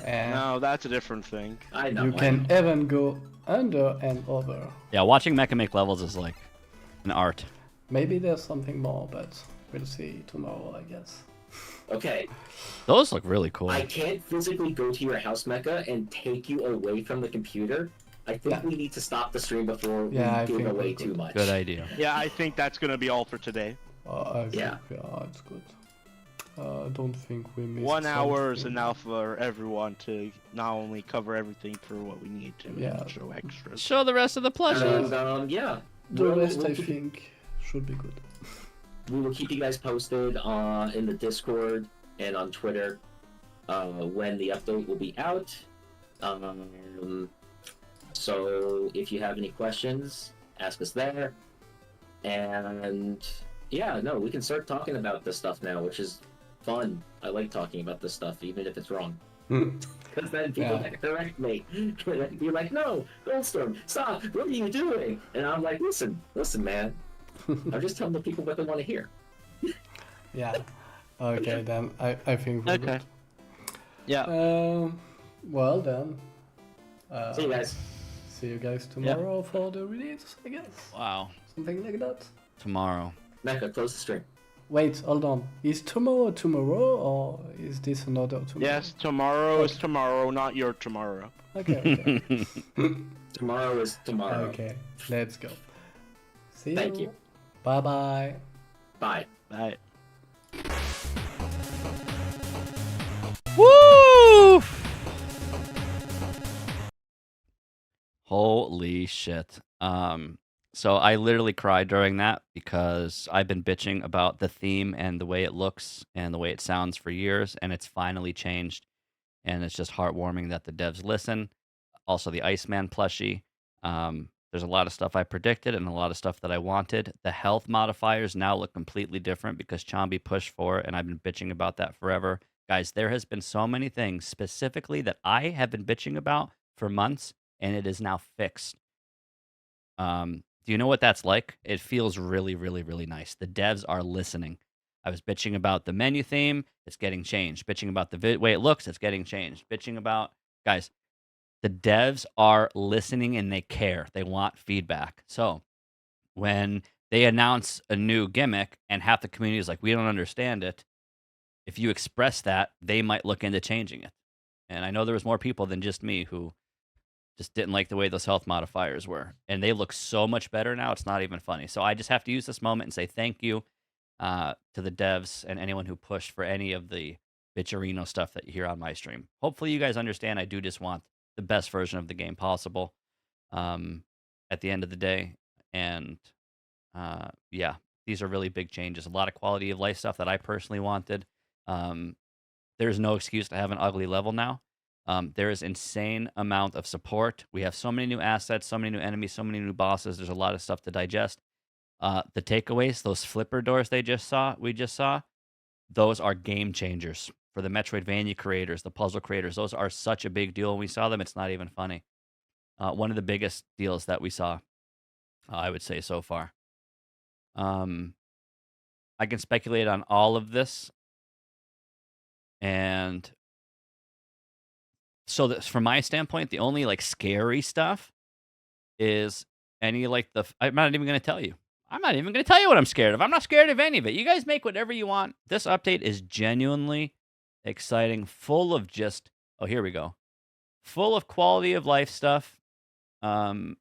And No, that's a different thing. I know. you I can know. even go under and over. Yeah, watching Mecha make levels is like an art. Maybe there's something more, but we'll see tomorrow, I guess. Okay, Those look really cool. I can't physically go to your house, Mecha, and take you away from the computer. I think Yeah. we need to stop the stream before Yeah, I we give think away we're too good. much. Good idea. Yeah, I think that's gonna be all for today. I Yeah. think, it's good. I don't think we missed 1 hour is something. enough for everyone to not only cover everything for what we need to, Yeah. and show extras. Show the rest of the plushies. And yeah, The rest, I keep, think, should be good. we will keep you guys posted in the Discord and on Twitter when the update will be out. So if you have any questions, ask us there. And yeah, no, we can start talking about this stuff now, which is fun. I like talking about this stuff, even if it's wrong. Because then people correct me. You're like, no, Goldstorm, stop, what are you doing? And I'm like, listen, man. I'm just telling the people what they want to hear. Yeah. Okay, then I think we're Okay. good. Yeah. Well then. See you guys. See you guys tomorrow for the release, I guess. Wow. Something like that. Tomorrow. Mecca, close the stream. Wait, hold on. Is tomorrow or is this another tomorrow? Yes, tomorrow is tomorrow, not your tomorrow. Okay, okay. Tomorrow is tomorrow. Okay, let's go. See Thank you. Bye-bye. Bye. Bye. Woo! Holy shit. So I literally cried during that because I've been bitching about the theme and the way it looks and the way it sounds for years, and it's finally changed. And it's just heartwarming that the devs listen. Also, the Iceman plushie. There's a lot of stuff I predicted and a lot of stuff that I wanted. The health modifiers now look completely different because Chambi pushed for it, and I've been bitching about that forever. Guys, there has been so many things specifically that I have been bitching about for months, and it is now fixed. Do you know what that's like? It feels really, really, really nice. The devs are listening. I was bitching about the menu theme. It's getting changed. Bitching about the way it looks. It's getting changed. Bitching about... Guys, the devs are listening and they care. They want feedback. So when they announce a new gimmick and half the community is like, we don't understand it, if you express that, they might look into changing it. And I know there was more people than just me who just didn't like the way those health modifiers were. And they look so much better now, it's not even funny. So I just have to use this moment and say thank you to the devs and anyone who pushed for any of the Bitcherino stuff that you hear on my stream. Hopefully you guys understand I do just want the best version of the game possible at the end of the day. And yeah, these are really big changes. A lot of quality of life stuff that I personally wanted. There's no excuse to have an ugly level now. There is insane amount of support. We have so many new assets, so many new enemies, so many new bosses. There's a lot of stuff to digest. The takeaways, those flipper doors we just saw, those are game changers for the Metroidvania creators, the puzzle creators. Those are such a big deal. When we saw them, it's not even funny. One of the biggest deals that we saw, I would say, so far. I can speculate on all of this. And so that from my standpoint, the only like scary stuff is any like I'm not even going to tell you. I'm not even going to tell you what I'm scared of. I'm not scared of any of it. You guys make whatever you want. This update is genuinely exciting, full of just, oh, here we go. Full of quality of life stuff. All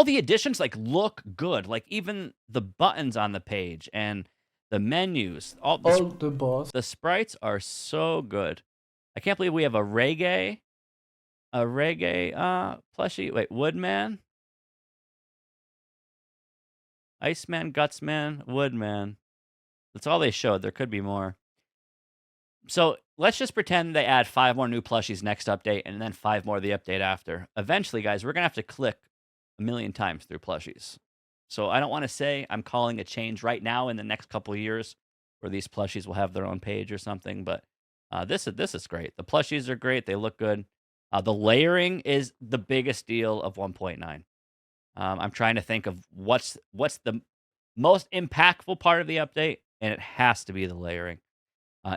the additions like look good. Like even the buttons on the page and the menus, all the boss. The sprites are so good. I can't believe we have a reggae plushie. Wait, Woodman, Iceman, Gutsman, Woodman. That's all they showed. There could be more. So let's just pretend they add 5 more new plushies next update and then 5 more the update after. Eventually, guys, we're going to have to click a million times through plushies. So I don't want to say I'm calling a change right now in the next couple of years where these plushies will have their own page or something. But this is great. The plushies are great. They look good. The layering is the biggest deal of 1.9. I'm trying to think of what's the most impactful part of the update, and it has to be the layering.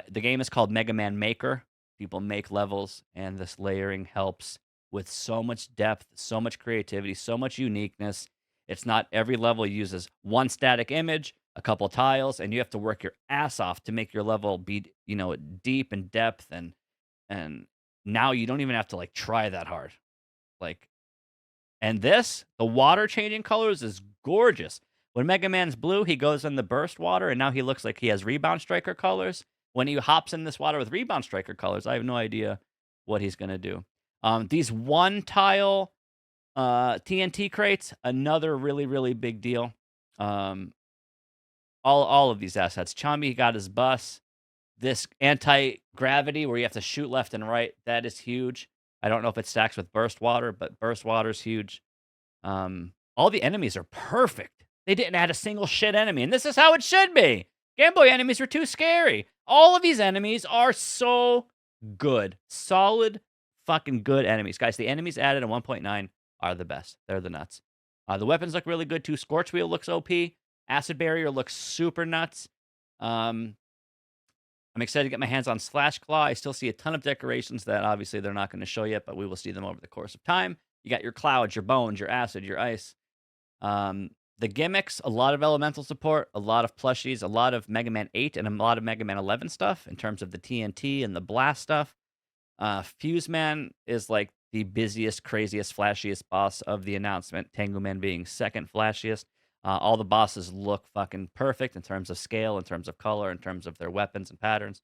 The game is called Mega Man Maker. People make levels, and this layering helps with so much depth, so much creativity, so much uniqueness. It's not every level uses one static image, a couple tiles, and you have to work your ass off to make your level be, deep in depth, and now you don't even have to like try that hard. And the water changing colors is gorgeous. When Mega Man's blue, he goes in the burst water, and now he looks like he has Rebound Striker colors. when he hops in this water with Rebound Striker colors, I have no idea what he's going to do. These one tile TNT crates, another really, really big deal. All of these assets. Chambi got his bus. This anti-gravity where you have to shoot left and right, that is huge. I don't know if it stacks with burst water, but burst water is huge. All the enemies are perfect. They didn't add a single shit enemy, and this is how it should be. Game Boy enemies were too scary. All of these enemies are so good. Solid, fucking good enemies. Guys, the enemies added in 1.9 are the best. They're the nuts. The weapons look really good, too. Scorch Wheel looks OP. Acid Barrier looks super nuts. I'm excited to get my hands on Slash Claw. I still see a ton of decorations that obviously they're not going to show yet, but we will see them over the course of time. You got your clouds, your bones, your acid, your ice. The gimmicks, a lot of elemental support, a lot of plushies, a lot of Mega Man 8 and a lot of Mega Man 11 stuff in terms of the TNT and the blast stuff. Fuse Man is like the busiest, craziest, flashiest boss of the announcement. Tengu Man being second flashiest. All the bosses look fucking perfect in terms of scale, in terms of color, in terms of their weapons and patterns.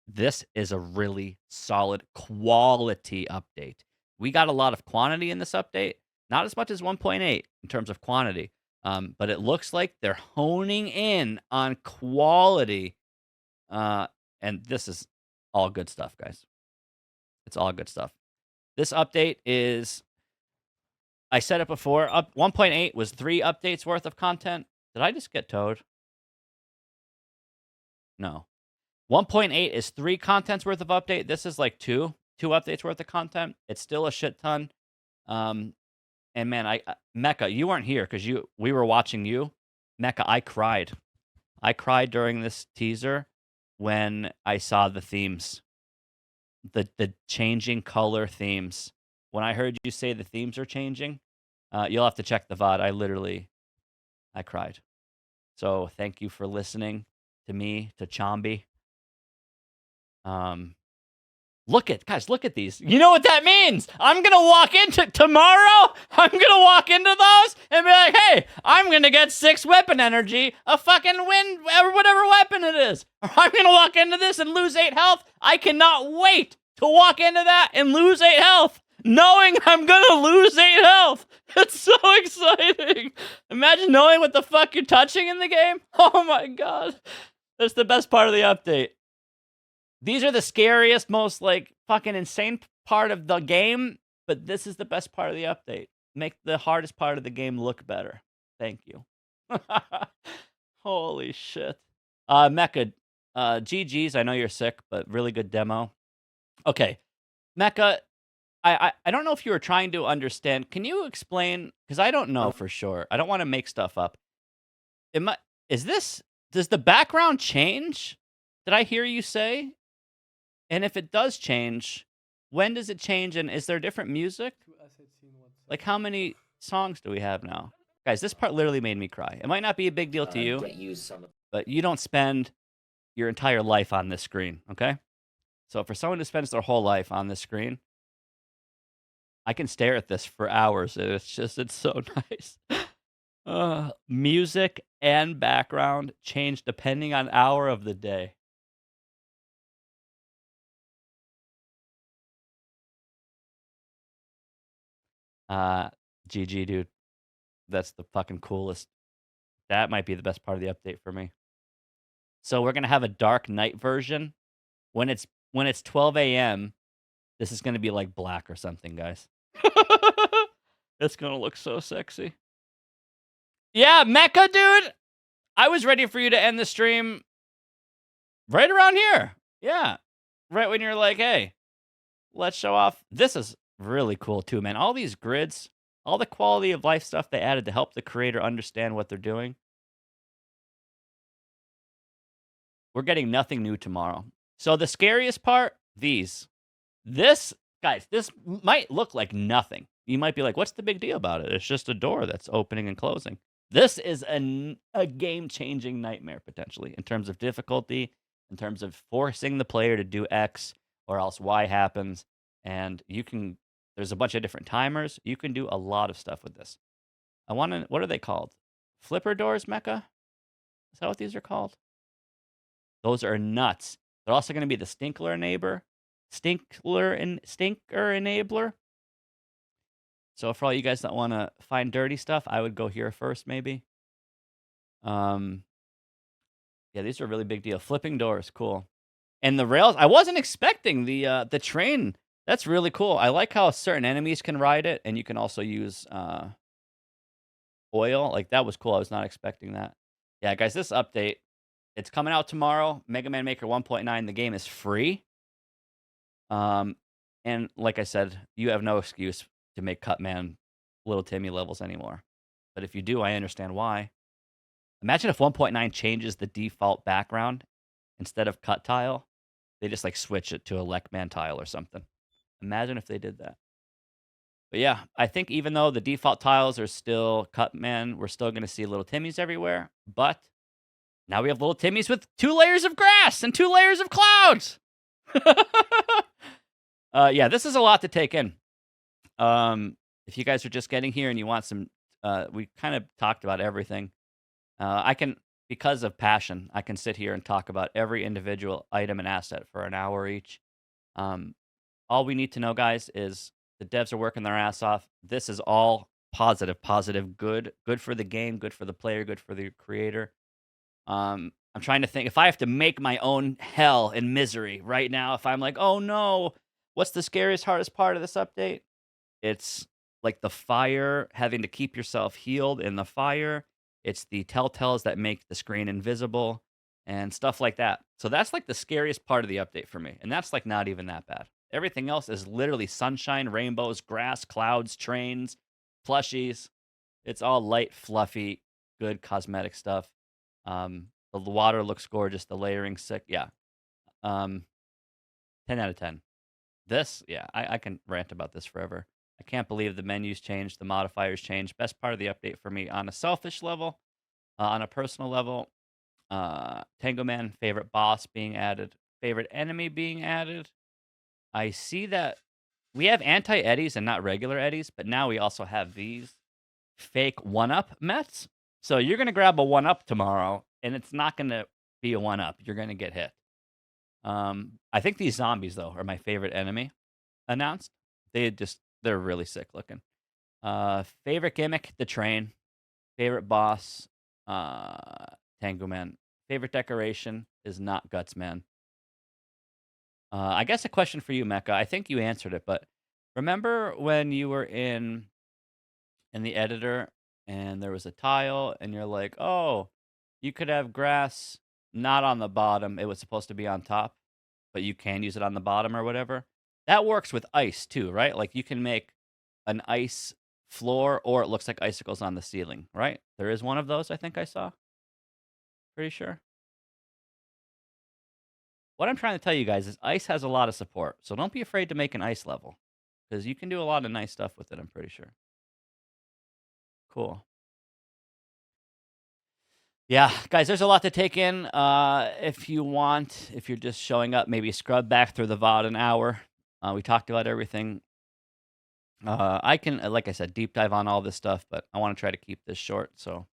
This is a really solid quality update. We got a lot of quantity in this update. Not as much as 1.8 in terms of quantity, but it looks like they're honing in on quality. And this is all good stuff, guys. It's all good stuff. This update is, I said it before, 1.8 was 3 updates worth of content. Did I just get towed? No. 1.8 is 3 contents worth of update. This is like 2 updates worth of content. It's still a shit ton. And man, Mecha, you weren't here because we were watching you. Mecha, I cried. I cried during this teaser when I saw the themes. The changing color themes. When I heard you say the themes are changing, you'll have to check the VOD. I cried. So thank you for listening to me, to Chambi. Look at these. You know what that means? I'm going to walk into tomorrow. I'm going to walk into those and be like, hey, I'm going to get 6 weapon energy, a fucking win, or whatever weapon it is. Or I'm going to walk into this and lose 8 health. I cannot wait to walk into that and lose 8 health, knowing I'm going to lose 8 health. It's so exciting. Imagine knowing what the fuck you're touching in the game. Oh my God. That's the best part of the update. These are the scariest, most like fucking insane part of the game, but this is the best part of the update. Make the hardest part of the game look better. Thank you. Holy shit. Mecha, GG's. I know you're sick, but really good demo. Okay, Mecha, I don't know if you were trying to understand. Can you explain? Because I don't know for sure. I don't want to make stuff up. Does the background change? Did I hear you say? And if it does change, when does it change? And is there different music? Like, how many songs do we have now? Guys, this part literally made me cry. It might not be a big deal to you, but you don't spend your entire life on this screen, okay? So for someone who spends their whole life on this screen, I can stare at this for hours. It's so nice. Music and background change depending on hour of the day. GG, dude. That's the fucking coolest. That might be the best part of the update for me. So we're gonna have a dark night version. When it's 12 a.m., this is gonna be like black or something, guys. It's gonna look so sexy. Yeah, Mecha, dude. I was ready for you to end the stream right around here. Yeah. Right when you're like, hey, let's show off. This is really cool too, man. All these grids, all the quality of life stuff they added to help the creator understand what they're doing. We're getting nothing new tomorrow. So the scariest part, this might look like nothing. You might be like, what's the big deal about it? It's just a door that's opening and closing. This is a game-changing nightmare, potentially, in terms of difficulty, in terms of forcing the player to do X or else Y happens. And there's a bunch of different timers. You can do a lot of stuff with this. What are they called? Flipper doors, Mecha? Is that what these are called? Those are nuts. They're also going to be the Stinker Enabler. So for all you guys that want to find dirty stuff, I would go here first, maybe. Yeah, these are a really big deal. Flipping doors, cool. And the rails, I wasn't expecting the train. That's really cool. I like how certain enemies can ride it, and you can also use oil. Like, that was cool. I was not expecting that. Yeah, guys, this update, it's coming out tomorrow. Mega Man Maker 1.9, the game is free. And like I said, you have no excuse to make Cutman Little Timmy levels anymore. But if you do, I understand why. Imagine if 1.9 changes the default background instead of cut tile. They just like switch it to a Leckman tile or something. Imagine if they did that. But yeah, I think even though the default tiles are still Cutman, we're still going to see Little Timmys everywhere. But now we have Little Timmys with 2 layers of grass and 2 layers of clouds. Yeah, this is a lot to take in. If you guys are just getting here and you want some, we kind of talked about everything. I can, because of passion, I can sit here and talk about every individual item and asset for an hour each. All we need to know, guys, is the devs are working their ass off. This is all positive, good for the game, good for the player, good for the creator. I'm trying to think, if I have to make my own hell and misery right now, if I'm like, oh no, what's the scariest, hardest part of this update? It's like the fire, having to keep yourself healed in the fire. It's the telltales that make the screen invisible and stuff like that. So that's like the scariest part of the update for me. And that's like not even that bad. Everything else is literally sunshine, rainbows, grass, clouds, trains, plushies. It's all light, fluffy, good cosmetic stuff. The water looks gorgeous. The layering sick. Yeah. 10 out of 10. This, yeah, I can rant about this forever. I can't believe the menus changed, the modifiers changed. Best part of the update for me on a selfish level, on a personal level. Tango Man, favorite boss being added, favorite enemy being added. I see that we have anti-eddies and not regular eddies, but now we also have these fake 1-up Mets. So you're going to grab a 1-up tomorrow, and it's not going to be a 1-up. You're going to get hit. I think these zombies, though, are my favorite enemy announced. They're really sick looking. Favorite gimmick, the train. Favorite boss, Tango Man. Favorite decoration is not Guts Man. I guess a question for you, Mecha. I think you answered it, but remember when you were in the editor and there was a tile and you're like, oh, you could have grass not on the bottom. It was supposed to be on top, but you can use it on the bottom or whatever. That works with ice too, right? Like you can make an ice floor or it looks like icicles on the ceiling, right? There is one of those I think I saw. Pretty sure. What I'm trying to tell you guys is ice has a lot of support, so don't be afraid to make an ice level because you can do a lot of nice stuff with it, I'm pretty sure. Cool. Yeah, guys, there's a lot to take in. If you're just showing up, maybe scrub back through the VOD an hour. We talked about everything. I can, like I said, deep dive on all this stuff, but I want to try to keep this short, so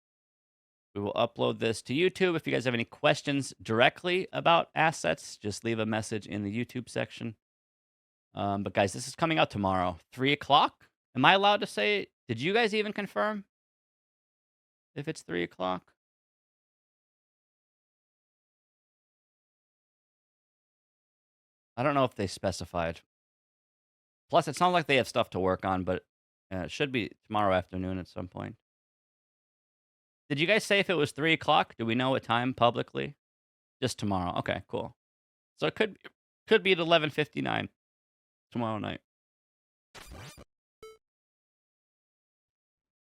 we will upload this to YouTube. If you guys have any questions directly about assets, just leave a message in the YouTube section. But guys, this is coming out tomorrow, 3 o'clock. Am I allowed to say, did you guys even confirm if it's 3 o'clock? I don't know if they specified. Plus, it sounds like they have stuff to work on, but it should be tomorrow afternoon at some point. Did you guys say if it was 3 o'clock? Do we know what time publicly? Just tomorrow. Okay, cool. So it could be at 11:59 tomorrow night.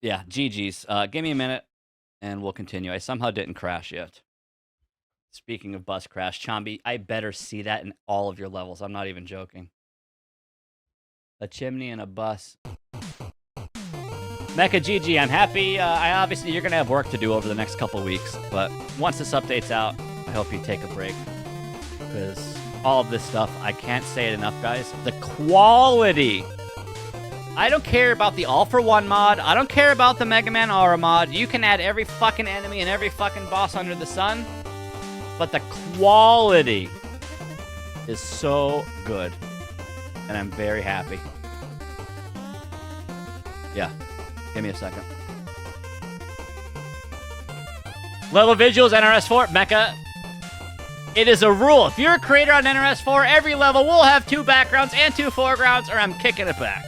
Yeah, GG's. Give me a minute, and we'll continue. I somehow didn't crash yet. Speaking of bus crash, Chambi, I better see that in all of your levels. I'm not even joking. A chimney and a bus. Mecha GG, I'm happy. Obviously, you're going to have work to do over the next couple weeks, but once this update's out, I hope you take a break. Because all of this stuff, I can't say it enough, guys. The quality. I don't care about the All for One mod. I don't care about the Mega Man Aura mod. You can add every fucking enemy and every fucking boss under the sun. but the quality is so good, and I'm very happy. Yeah, give me a second. Level visuals, NRS4, Mecha. It is a rule. If you're a creator on NRS4, every level will have 2 backgrounds and 2 foregrounds, or I'm kicking it back.